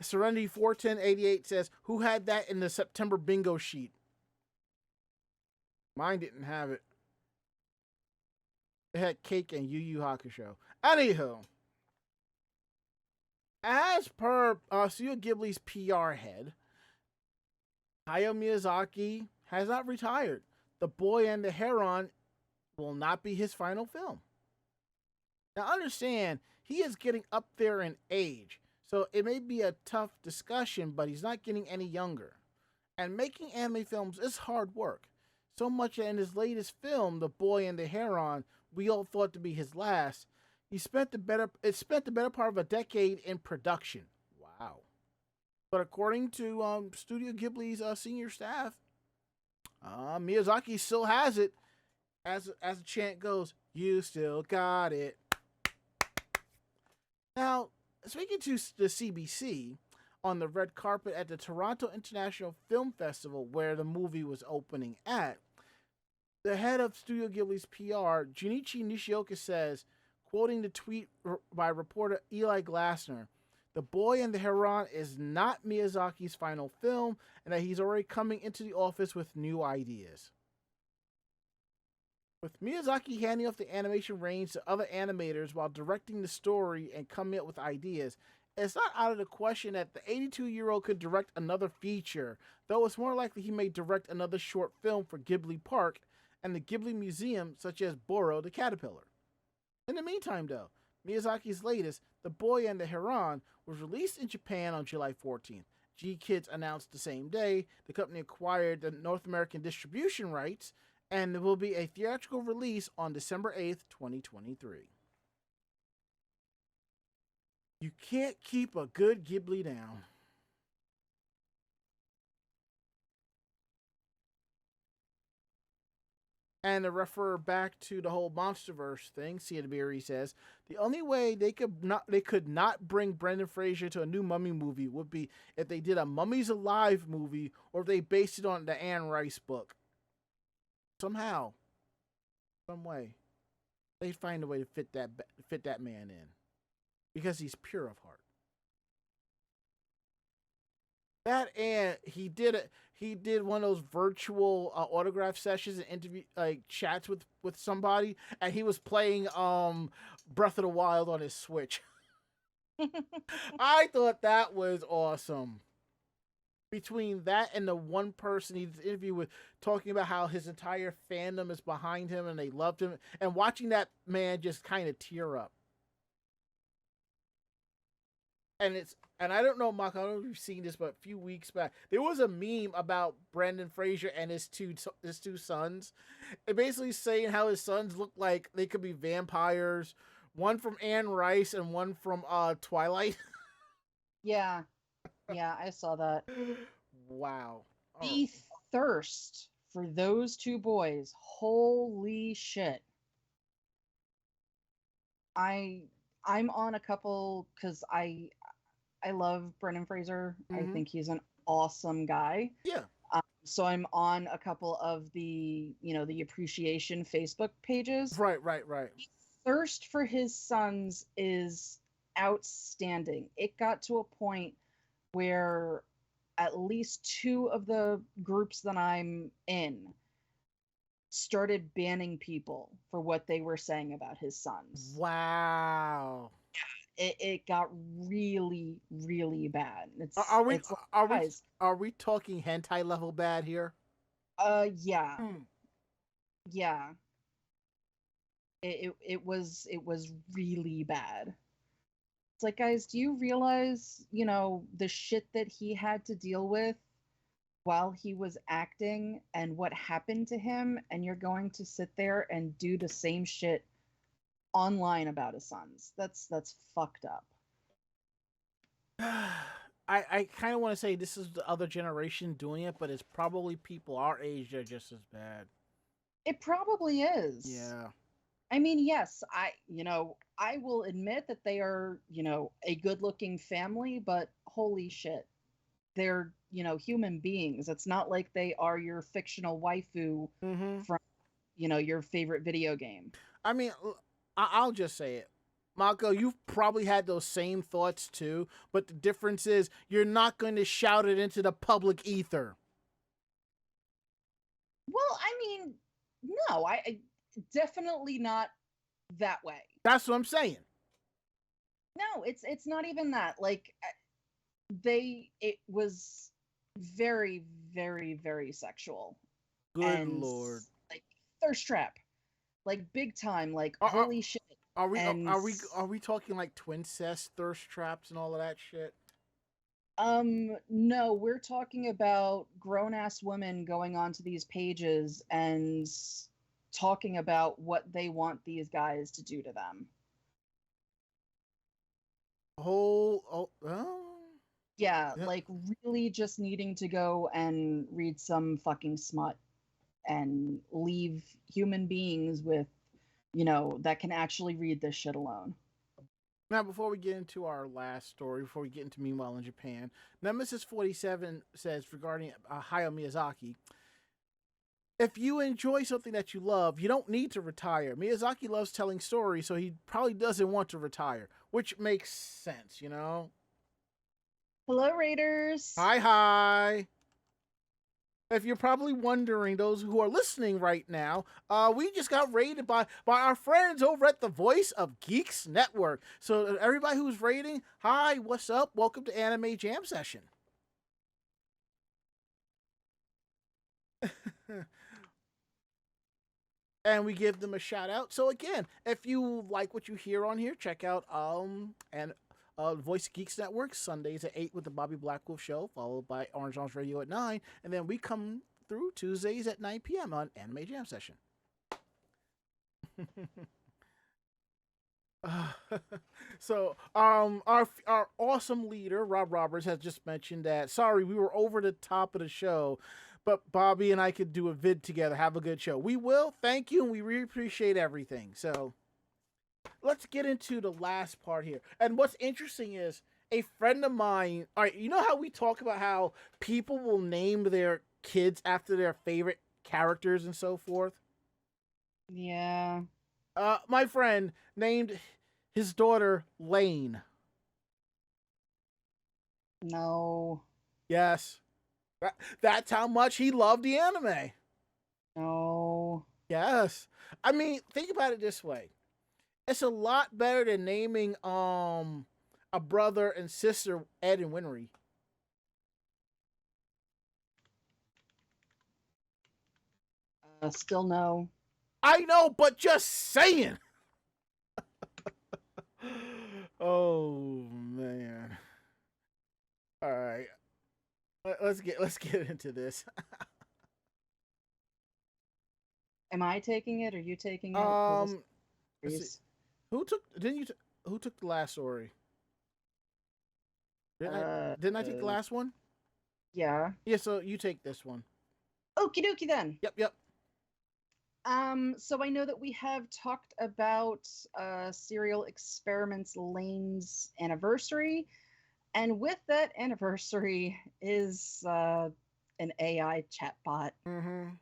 Serenity 41088 says, "Who had that in the September bingo sheet?" Mine didn't have it. It had Cake and Yu Yu Hakusho. Anywho, as per Studio Ghibli's PR head, Hayao Miyazaki has not retired. The Boy and the Heron will not be his final film. Now understand, he is getting up there in age, so it may be a tough discussion, but he's not getting any younger. And making anime films is hard work. So much that in his latest film, The Boy and the Heron, we all thought to be his last, it spent the better part of a decade in production. Wow. But according to Studio Ghibli's senior staff, Miyazaki still has it. As the chant goes, "You still got it." Now, speaking to the CBC on the red carpet at the Toronto International Film Festival, where the movie was opening at, the head of Studio Ghibli's PR, Junichi Nishioka, says, quoting the tweet by reporter Eli Glasner, "The Boy and the Heron is not Miyazaki's final film, and that he's already coming into the office with new ideas." With Miyazaki handing off the animation reins to other animators while directing the story and coming up with ideas, it's not out of the question that the 82-year-old could direct another feature, though it's more likely he may direct another short film for Ghibli Park and the Ghibli Museum, such as Boro the Caterpillar. In the meantime, though, Miyazaki's latest, The Boy and the Heron, was released in Japan on July 14th. G-Kids announced the same day the company acquired the North American distribution rights, and there will be a theatrical release on December 8th, 2023. You can't keep a good Ghibli down. And to refer back to the whole MonsterVerse thing, Ciadabiri says, the only way they could not bring Brendan Fraser to a new Mummy movie would be if they did a Mummies Alive movie, or if they based it on the Anne Rice book. Somehow, some way, they'd find a way to fit that man in, because he's pure of heart. That, and he did one of those virtual autograph sessions and interview, like, chats with somebody, and he was playing Breath of the Wild on his Switch. I thought that was awesome. Between that and the one person he did an interview with talking about how his entire fandom is behind him and they loved him, and watching that man just kind of tear up. And I don't know, Mark, I don't know if you've seen this, but a few weeks back, there was a meme about Brendan Fraser and his two sons. It basically saying how his sons look like they could be vampires, one from Anne Rice and one from Twilight. Yeah, I saw that. Wow. The thirst for those two boys, holy shit. I'm on a couple, because I love Brendan Fraser. I think he's an awesome guy. Yeah. So I'm on a couple of the, the appreciation Facebook pages. Right. thirst for his sons is outstanding. It got to a point where at least 2 of the groups that I'm in started banning people for what they were saying about his sons. Wow. It got really, really bad. Are we it's like, are we guys, are we talking hentai level bad here? yeah, Hmm. yeah. It was really bad. It's like, guys, do you realize, the shit that he had to deal with while he was acting and what happened to him, and you're going to sit there and do the same shit online about his sons? That's fucked up. I kind of want to say this is the other generation doing it, but it's probably people our age that are just as bad. It probably is. Yeah. I mean, yes, I will admit that they are, a good-looking family, but holy shit, they're, human beings. It's not like they are your fictional waifu Mm-hmm. from, your favorite video game. I mean, I'll just say it. Mako, you've probably had those same thoughts too, but the difference is you're not going to shout it into the public ether. Well, I mean, no, I definitely not that way. That's what I'm saying. No, it's not even that. Like, it was very, very, very sexual. Good And Lord. like thirst trap, like big time, like Are- holy shit. Are we And are we talking like twincest, thirst traps, and all of that shit? no, we're talking about grown-ass women going onto these pages and talking about what they want these guys to do to them. Oh. Yeah, Yep. like really just needing to go and read some fucking smut and leave human beings with, that can actually read this shit alone. Now, before we get into our last story, before we get into Meanwhile in Japan, Nemesis 47 says regarding Hayao Miyazaki, if you enjoy something that you love, you don't need to retire. Miyazaki loves telling stories, so he probably doesn't want to retire, which makes sense, you know? Hello, Raiders. Hi. If you're probably wondering, those who are listening right now, we just got raided by our friends over at the Voice of Geeks Network. So everybody who's raiding, hi, what's up? Welcome to Anime Jam Session. And we give them a shout out. So again, if you like what you hear on here, check out Voice of Geeks Network Sundays at 8 with the Bobby Blackwolf Show, followed by Orange Arms Radio at 9, and then we come through Tuesdays at 9 p.m. on Anime Jam Session. So our awesome leader Rob Roberts has just mentioned that sorry we were over the top of the show, but Bobby and I could do a vid together. Have a good show. We will. Thank you, and we really appreciate everything. So let's get into the last part here. And what's interesting is a friend of mine. All right, you know how we talk about how people will name their kids after their favorite characters and so forth. Yeah. My friend named his daughter Lane. No. Yes. That's how much he loved the anime. No. Yes. I mean, think about it this way. It's a lot better than naming a brother and sister Ed and Winry. Still no. I know, but just saying. Oh man. All right. Let's get into this. Am I taking it or you taking it? 'Cause let's see. Who took the last story? Didn't I take the last one? Yeah. Yeah, so you take this one. Okie dokie then. Yep. So I know that we have talked about Serial Experiments Lane's anniversary, and with that anniversary is an AI chatbot. Mm-hmm.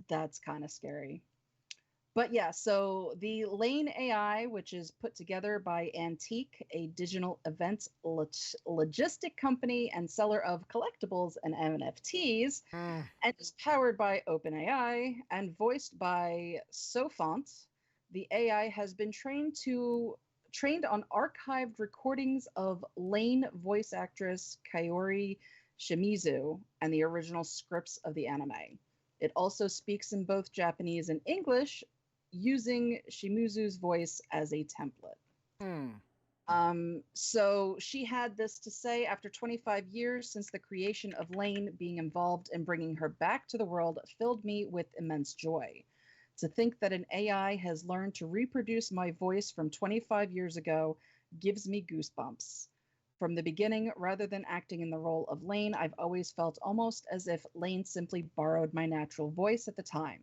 That's kind of scary. But yeah, so the Lane AI, which is put together by Antique, a digital event logistic company and seller of collectibles and NFTs, and is powered by OpenAI and voiced by Sofont. The AI has been trained on archived recordings of Lane voice actress Kaori Shimizu and the original scripts of the anime. It also speaks in both Japanese and English, using Shimizu's voice as a template. So she had this to say: after 25 years since the creation of Lane, being involved in bringing her back to the world filled me with immense joy. To think that an AI has learned to reproduce my voice from 25 years ago gives me goosebumps. From the beginning, rather than acting in the role of Lane, I've always felt almost as if Lane simply borrowed my natural voice at the time.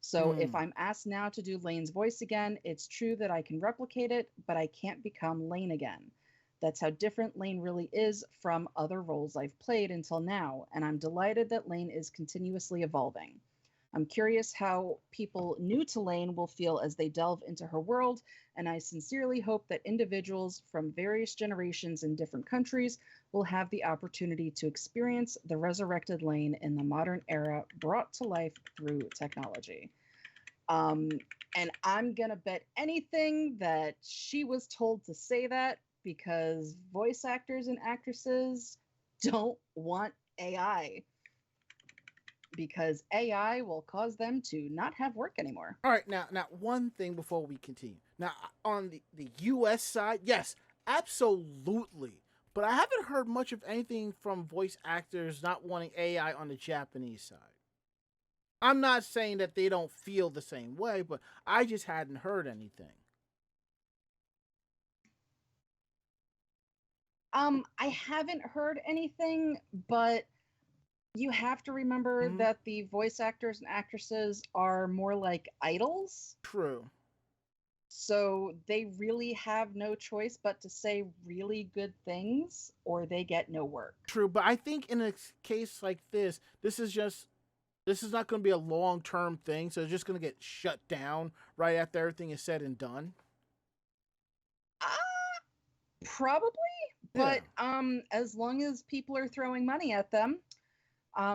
So if I'm asked now to do Lane's voice again, it's true that I can replicate it, but I can't become Lane again. That's how different Lane really is from other roles I've played until now, and I'm delighted that Lane is continuously evolving. I'm curious how people new to Lane will feel as they delve into her world, and I sincerely hope that individuals from various generations in different countries will have the opportunity to experience the resurrected Lane in the modern era brought to life through technology. And I'm going to bet anything that she was told to say that, because voice actors and actresses don't want AI. Because AI will cause them to not have work anymore. All right, now one thing before we continue. Now, on the U.S. side, yes, absolutely. But I haven't heard much of anything from voice actors not wanting AI on the Japanese side. I'm not saying that they don't feel the same way, but I just hadn't heard anything. I haven't heard anything, but you have to remember that the voice actors and actresses are more like idols. True. So they really have no choice but to say really good things, or they get no work. True, but I think in a case like this is not going to be a long-term thing, so it's just going to get shut down right after everything is said and done. Probably, but as long as people are throwing money at them,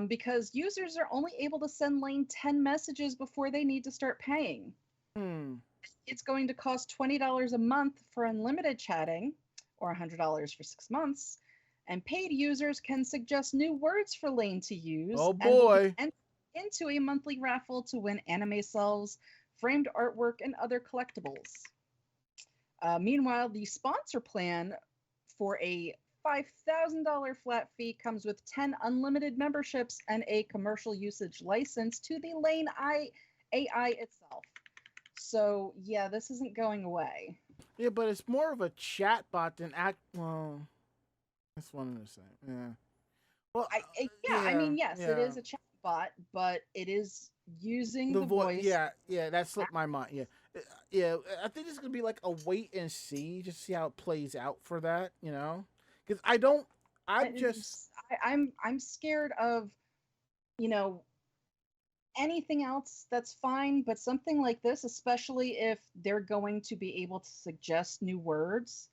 because users are only able to send Lane 10 messages before they need to start paying. It's going to cost $20 a month for unlimited chatting, or $100 for 6 months, and paid users can suggest new words for Lane to use. Oh boy! And into a monthly raffle to win anime cells, framed artwork, and other collectibles. Meanwhile, the sponsor plan for a $5,000 flat fee comes with 10 unlimited memberships and a commercial usage license to the Lane AI itself. So, yeah, this isn't going away. Yeah, but it's more of a chat bot than well, that's one and the same. Yeah. Well, I mean, yes, it is a chat bot, but it is using the voice. Yeah, that slipped my mind. Yeah, I think it's gonna be like a wait and see, just see how it plays out for that, because I'm scared of, anything else that's fine, but something like this, especially if they're going to be able to suggest new words,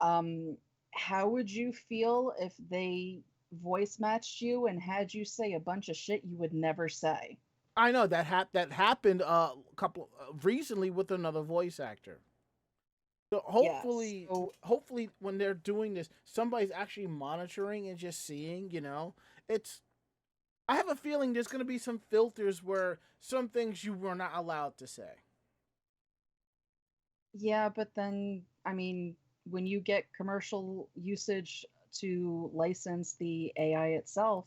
how would you feel if they voice matched you and had you say a bunch of shit you would never say? I know that happened recently with another voice actor. So hopefully, hopefully when they're doing this, somebody's actually monitoring and just seeing. I have a feeling there's going to be some filters where some things you were not allowed to say. Yeah, but then, I mean, when you get commercial usage to license the AI itself,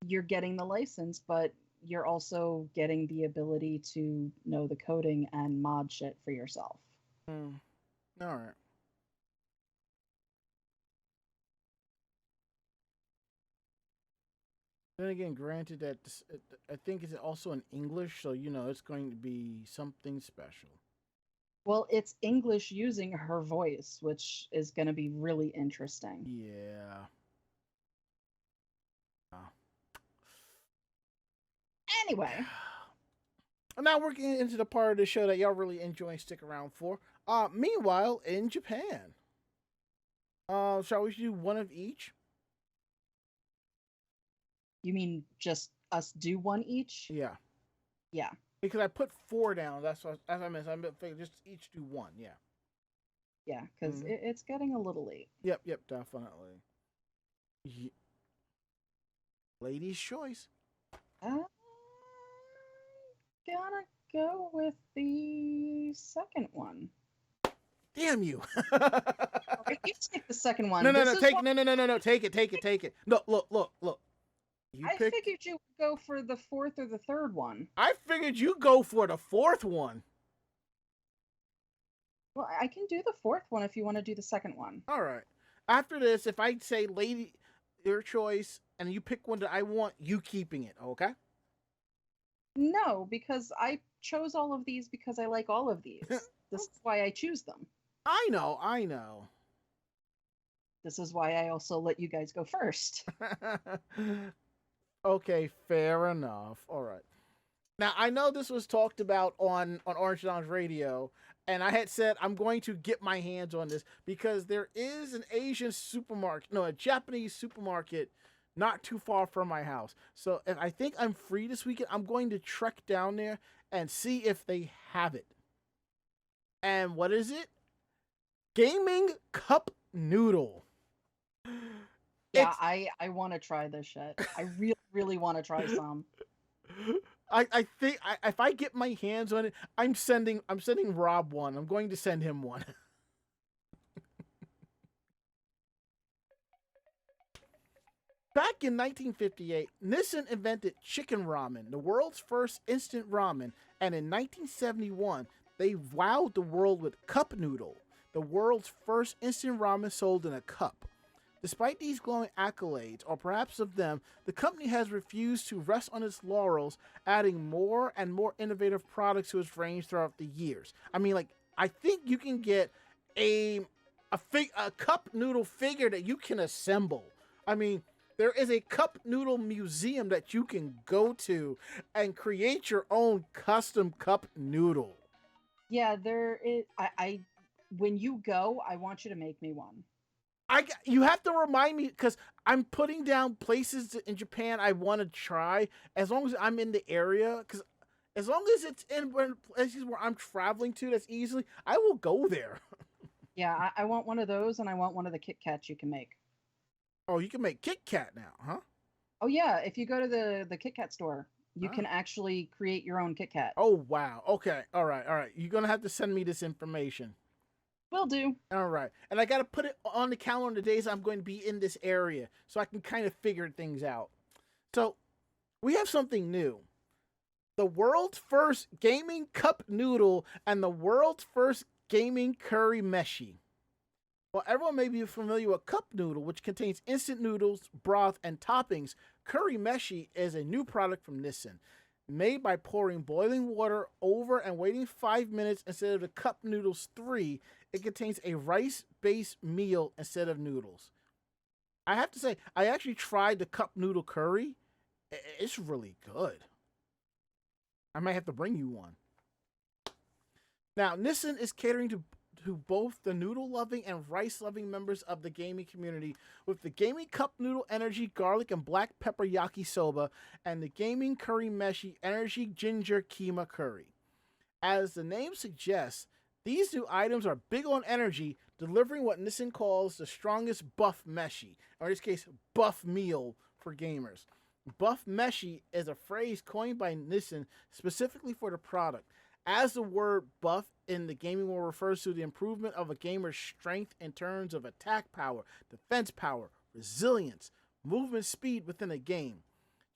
you're getting the license, but you're also getting the ability to know the coding and mod shit for yourself. All right. Then again, granted that I think it's also in English, so it's going to be something special. Well, it's English using her voice, which is going to be really interesting. Yeah. Anyway, Now we're getting into the part of the show that y'all really enjoy and stick around for. Meanwhile, in Japan, shall we do one of each? You mean just us do one each? Yeah. Yeah. Because I put 4 down. That's what as I mentioned. I'm figuring just each do one. Yeah. Yeah, because it's getting a little late. Yep. Definitely. Ladies' choice. I'm gonna go with the second one. Damn you. You take the second one. No. Take Take it. No, look. I figured you would go for the fourth or the third one. I figured you go for the fourth one. Well, I can do the fourth one if you want to do the second one. All right. After this, if I say lady, your choice, and you pick one that I want, you keeping it, okay? No, because I chose all of these because I like all of these. This is why I choose them. I know. This is why I also let you guys go first. Okay, fair enough. All right. Now, I know this was talked about on Orange Lounge Radio, and I had said I'm going to get my hands on this because there is an a Japanese supermarket not too far from my house. So if I think I'm free this weekend, I'm going to trek down there and see if they have it. And what is it? Gaming Cup Noodle. Yeah, I want to try this shit. I really, really want to try some. I think if I get my hands on it, I'm sending Rob one. I'm going to send him one. Back in 1958, Nissin invented chicken ramen, the world's first instant ramen, and in 1971, they wowed the world with Cup Noodle, the world's first instant ramen sold in a cup. Despite these glowing accolades, or perhaps of them, the company has refused to rest on its laurels, adding more and more innovative products to its range throughout the years. I mean, I think you can get a cup noodle figure that you can assemble. I mean, there is a cup noodle museum that you can go to and create your own custom cup noodle. Yeah, there is. When you go, I want you to make me one. You have to remind me because I'm putting down places in Japan I want to try as long as I'm in the area. Because as long as it's in places where I'm traveling to, that's easily, I will go there. Yeah, I want one of those, and I want one of the Kit Kats you can make. Oh, you can make Kit Kat now, huh? Oh yeah, if you go to the Kit Kat store, you can actually create your own Kit Kat. Oh wow. Okay. All right. You're gonna have to send me this information. Will do. All right. And I got to put it on the calendar days I'm going to be in this area so I can kind of figure things out. So we have something new. The world's first gaming cup noodle and the world's first gaming curry meshi. While everyone may be familiar with cup noodle, which contains instant noodles, broth, and toppings, curry meshi is a new product from Nissin. Made by pouring boiling water over and waiting 5 minutes instead of the cup noodles 3, it contains a rice-based meal instead of noodles. I have to say, I actually tried the cup noodle curry. It's really good. I might have to bring you one. Now, Nissin is catering to both the noodle-loving and rice-loving members of the gaming community with the Gaming Cup Noodle Energy Garlic and Black Pepper Yakisoba and the Gaming Curry Meshi Energy Ginger Keema Curry. As the name suggests, these new items are big on energy, delivering what Nissin calls the strongest buff meshi, or in this case, buff meal for gamers. Buff meshi is a phrase coined by Nissin specifically for the product, as the word buff in the gaming world refers to the improvement of a gamer's strength in terms of attack power, defense power, resilience, movement speed within a game.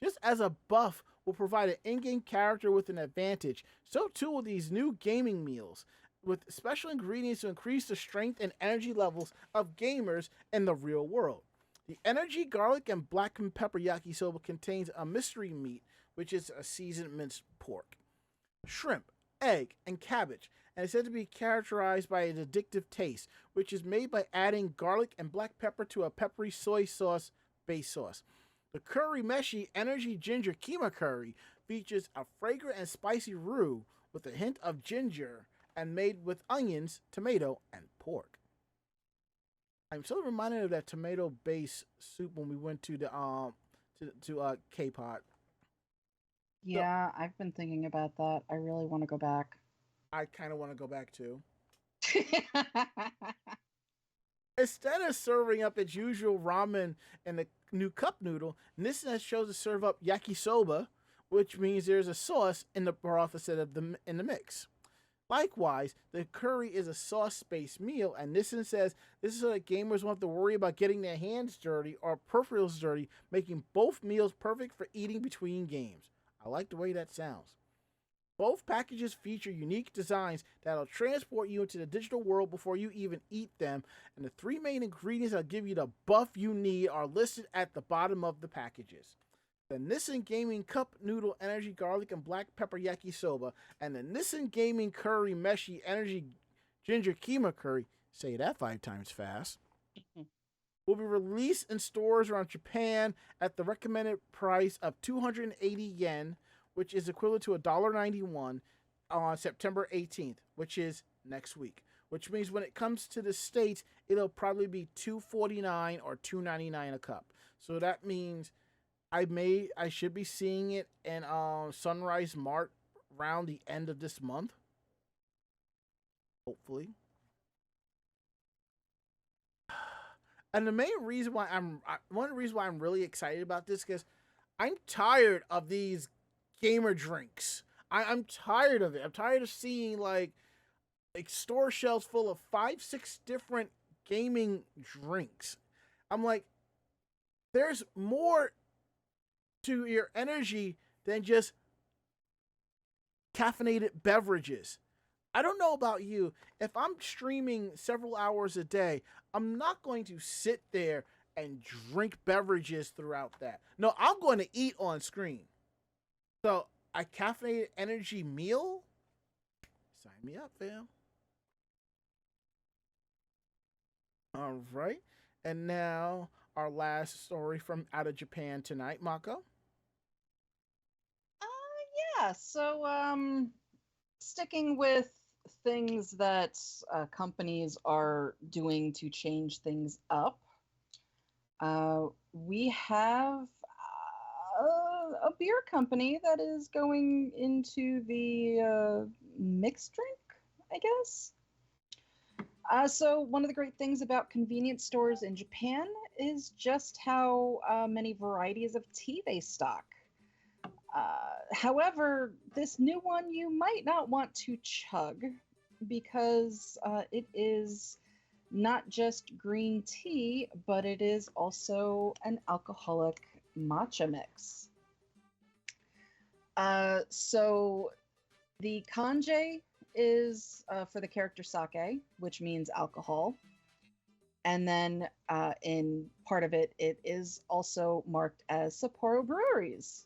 Just as a buff will provide an in-game character with an advantage, so too will these new gaming meals, with special ingredients to increase the strength and energy levels of gamers in the real world. The Energy Garlic and Black Pepper Yakisoba contains a mystery meat, which is a seasoned minced pork, shrimp, egg, and cabbage, and is said to be characterized by its addictive taste, which is made by adding garlic and black pepper to a peppery soy sauce base sauce. The Curry Meshi Energy Ginger Keema Curry features a fragrant and spicy roux with a hint of ginger and made with onions, tomato, and pork. I'm so reminded of that tomato-based soup when we went to the K-Pot. Yeah, I've been thinking about that. I really want to go back. I kind of want to go back too. Instead of serving up its usual ramen and the new cup noodle, Nissin has chosen to serve up yakisoba, which means there's a sauce in the broth instead of in the mix. Likewise, the curry is a sauce-based meal, and Nissin says this is so that gamers won't have to worry about getting their hands dirty or peripherals dirty, making both meals perfect for eating between games. I like the way that sounds. Both packages feature unique designs that'll transport you into the digital world before you even eat them, and the three main ingredients that'll give you the buff you need are listed at the bottom of the packages. The Nissin Gaming Cup Noodle Energy Garlic and Black Pepper Yakisoba, and the Nissin Gaming Curry Meshi Energy Ginger Keema Curry, say that 5 times fast, will be released in stores around Japan at the recommended price of 280 yen, which is equivalent to $1.91 on September 18th, which is next week. Which means when it comes to the States, it'll probably be $2.49 or $2.99 a cup. So that means I should be seeing it in Sunrise Mart around the end of this month. Hopefully. And the main reason why one of the reasons why I'm really excited about this, because I'm tired of these gamer drinks. I'm tired of it. I'm tired of seeing like store shelves full of 5-6 different gaming drinks. I'm like, there's more to your energy than just caffeinated beverages. I don't know about you. If I'm streaming several hours a day, I'm not going to sit there and drink beverages throughout that. No, I'm going to eat on screen. So, a caffeinated energy meal? Sign me up, fam. All right. And now, our last story from out of Japan tonight, Mako. Yeah. So, sticking with things that companies are doing to change things up, we have a beer company that is going into the mixed drink, I guess. So one of the great things about convenience stores in Japan is just how many varieties of tea they stock. However, this new one you might not want to chug because it is not just green tea, but it is also an alcoholic matcha mix. So the kanji is for the character sake, which means alcohol. And then in part of it, it is also marked as Sapporo Breweries.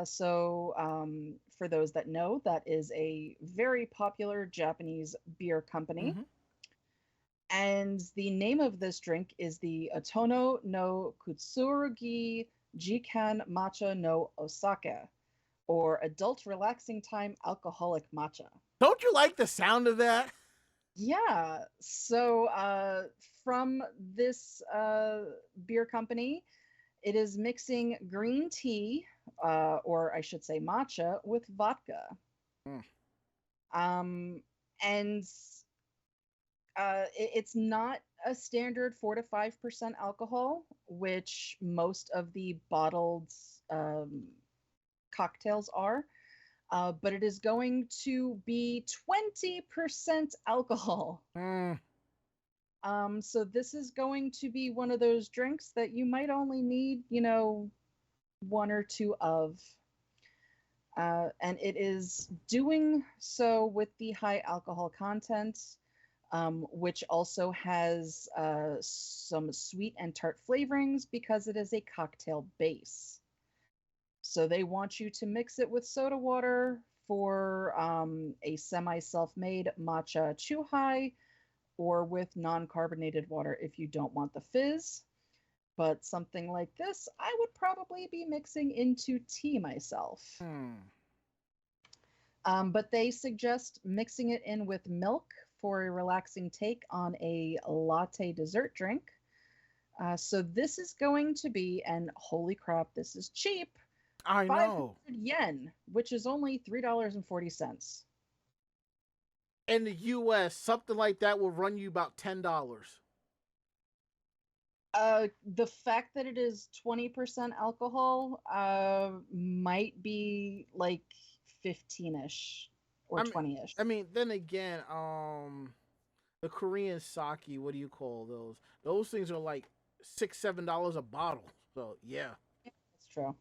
So for those that know, that is a very popular Japanese beer company. Mm-hmm. And the name of this drink is the Otono no Kutsurugi Jikan Matcha no Osaka, or Adult Relaxing Time Alcoholic Matcha. Don't you like the sound of that? Yeah. So from this beer company, it is mixing green tea, or I should say matcha, with vodka. And it's not a standard 4 to 5% alcohol, which most of the bottled cocktails are. But it is going to be 20% alcohol. So this is going to be one of those drinks that you might only need, 1 or 2 of. And it is doing so with the high alcohol content, which also has some sweet and tart flavorings because it is a cocktail base. So they want you to mix it with soda water for a semi-self-made matcha chuhai, or with non-carbonated water if you don't want the fizz. But something like this, I would probably be mixing into tea myself. But they suggest mixing it in with milk for a relaxing take on a latte dessert drink. So this is going to be, and holy crap, this is cheap. I 500 know. yen, which is only $3.40. In the U.S., something like that will run you about $10. The fact that it is 20% alcohol might be like 15-ish or 20-ish. I mean, then again, the Korean sake, what do you call those? Those things are like $6-7 a bottle. So yeah, That's true.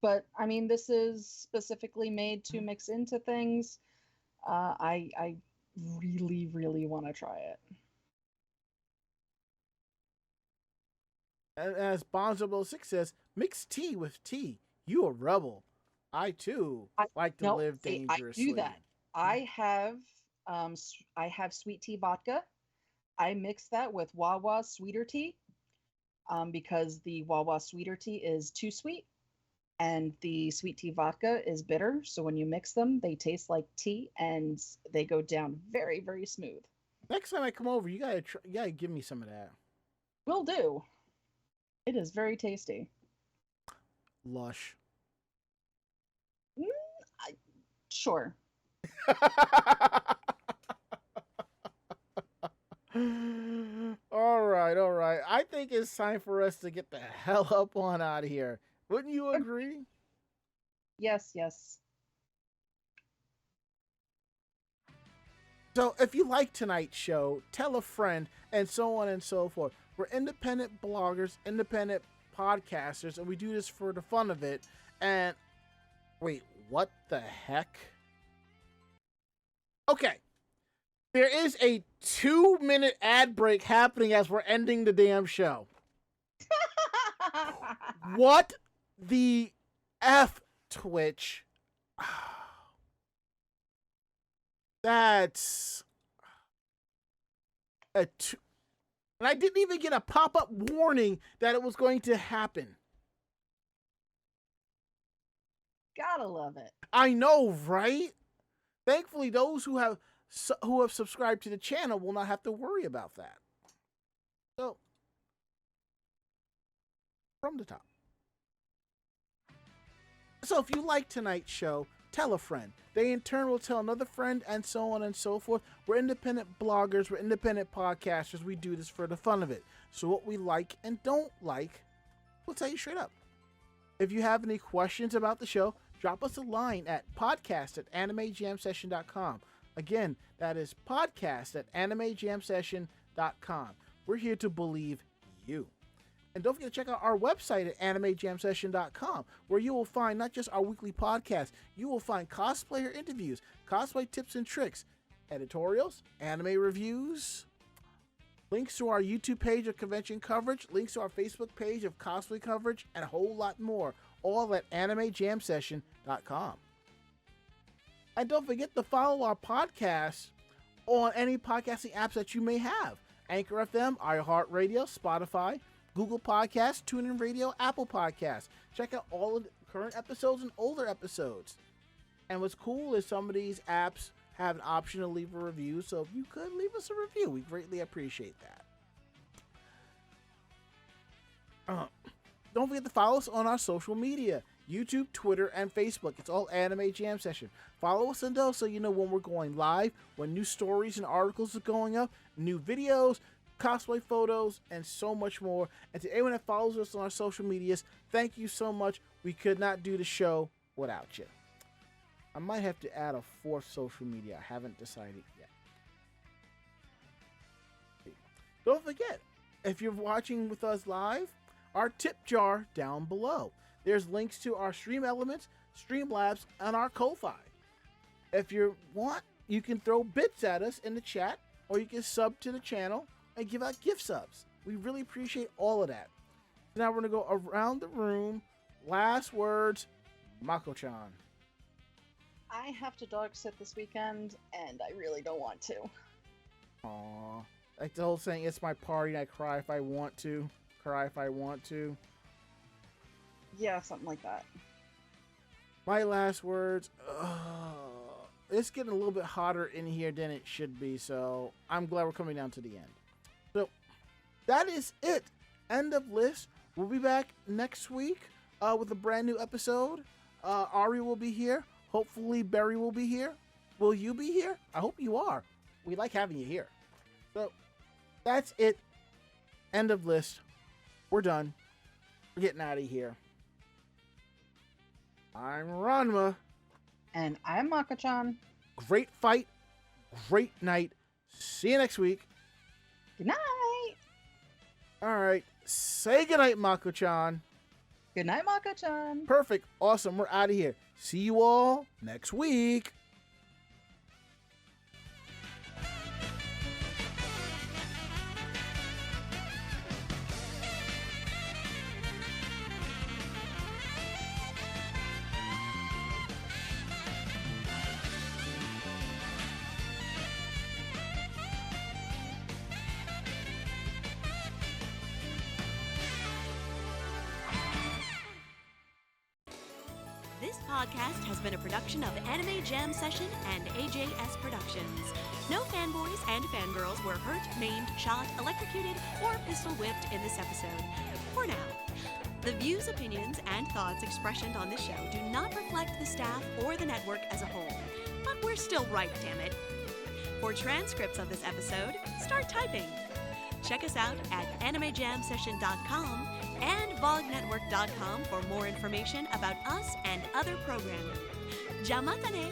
But I mean, this is specifically made to mix into things. I really, really want to try it. as Bonzo06 says, mix tea with tea. You a rebel. I too like to live dangerously. I do that. I have sweet tea vodka. I mix that with Wawa sweeter tea, because the Wawa sweeter tea is too sweet, and the sweet tea vodka is bitter. So when you mix them, they taste like tea, and they go down very, very smooth. Next time I come over, you gotta give me some of that. Will do. It is very tasty. Lush. Sure. All right. I think it's time for us to get the hell up on out of here. Wouldn't you agree? Yes. So if you like tonight's show, tell a friend, and so on and so forth. We're independent bloggers, independent podcasters, and we do this for the fun of it. And wait, what the heck? Okay. There is a 2-minute ad break happening as we're ending the damn show. What the F, Twitch? That's and I didn't even get a pop-up warning that it was going to happen. Gotta love it. I know, right? Thankfully, those who have subscribed to the channel will not have to worry about that. So, from the top. So if you like tonight's show, tell a friend. They in turn will tell another friend, and so on and so forth. We're independent bloggers. We're independent podcasters. We do this for the fun of it. So what we like and don't like, we'll tell you straight up. If you have any questions about the show, drop us a line at podcast@animejamsession.com. Again, that is podcast@animejamsession.com. We're here to believe you. And don't forget to check out our website at animejamsession.com, where you will find not just our weekly podcast, you will find cosplayer interviews, cosplay tips and tricks, editorials, anime reviews, links to our YouTube page of convention coverage, links to our Facebook page of cosplay coverage, and a whole lot more, all at animejamsession.com. And don't forget to follow our podcast on any podcasting apps that you may have. Anchor FM, iHeartRadio, Spotify, Google Podcasts, TuneIn Radio, Apple Podcasts. Check out all of the current episodes and older episodes. And what's cool is some of these apps have an option to leave a review, so if you could leave us a review, we greatly appreciate that. Don't forget to follow us on our social media, YouTube, Twitter, and Facebook. It's all Anime Jam Session. Follow us on those so you know when we're going live, when new stories and articles are going up, new videos, cosplay photos, and so much more. And to anyone that follows us on our social medias, thank you so much. We could not do the show without you. I might have to add a fourth social media. I haven't decided yet. Don't forget, if you're watching with us live, our tip jar down below. There's links to our Stream Elements, Streamlabs, and our Ko-Fi. If you want, you can throw bits at us in the chat, or you can sub to the channel and give out gift subs. We really appreciate all of that. So now we're going to go around the room. Last words, Mako-chan. I have to dog sit this weekend, and I really don't want to. Aww. Like the whole saying, it's my party and I cry if I want to. cry if I want to. Yeah, something like that. My last words. It's getting a little bit hotter in here than it should be, so I'm glad we're coming down to the end. So that is it. End of list. We'll be back next week with a brand new episode. Ari will be here. Hopefully Barry will be here. Will you be here? I hope you are. We like having you here. So that's it. End of list. We're done. We're getting out of here. I'm Ranma. And I'm Mako-chan. Great fight. Great night. See you next week. Good night. All right. Say goodnight, Mako-chan. Good night, Mako-chan. Perfect. Awesome. We're out of here. See you all next week. This podcast has been a production of Anime Jam Session and AJS Productions. No fanboys and fangirls were hurt, maimed, shot, electrocuted, or pistol whipped in this episode. For now. The views, opinions, and thoughts expressed on this show do not reflect the staff or the network as a whole. But we're still right, damn it. For transcripts of this episode, start typing. Check us out at animejamsession.com and vognetwork.com for more information about us and other programming. Jamatane!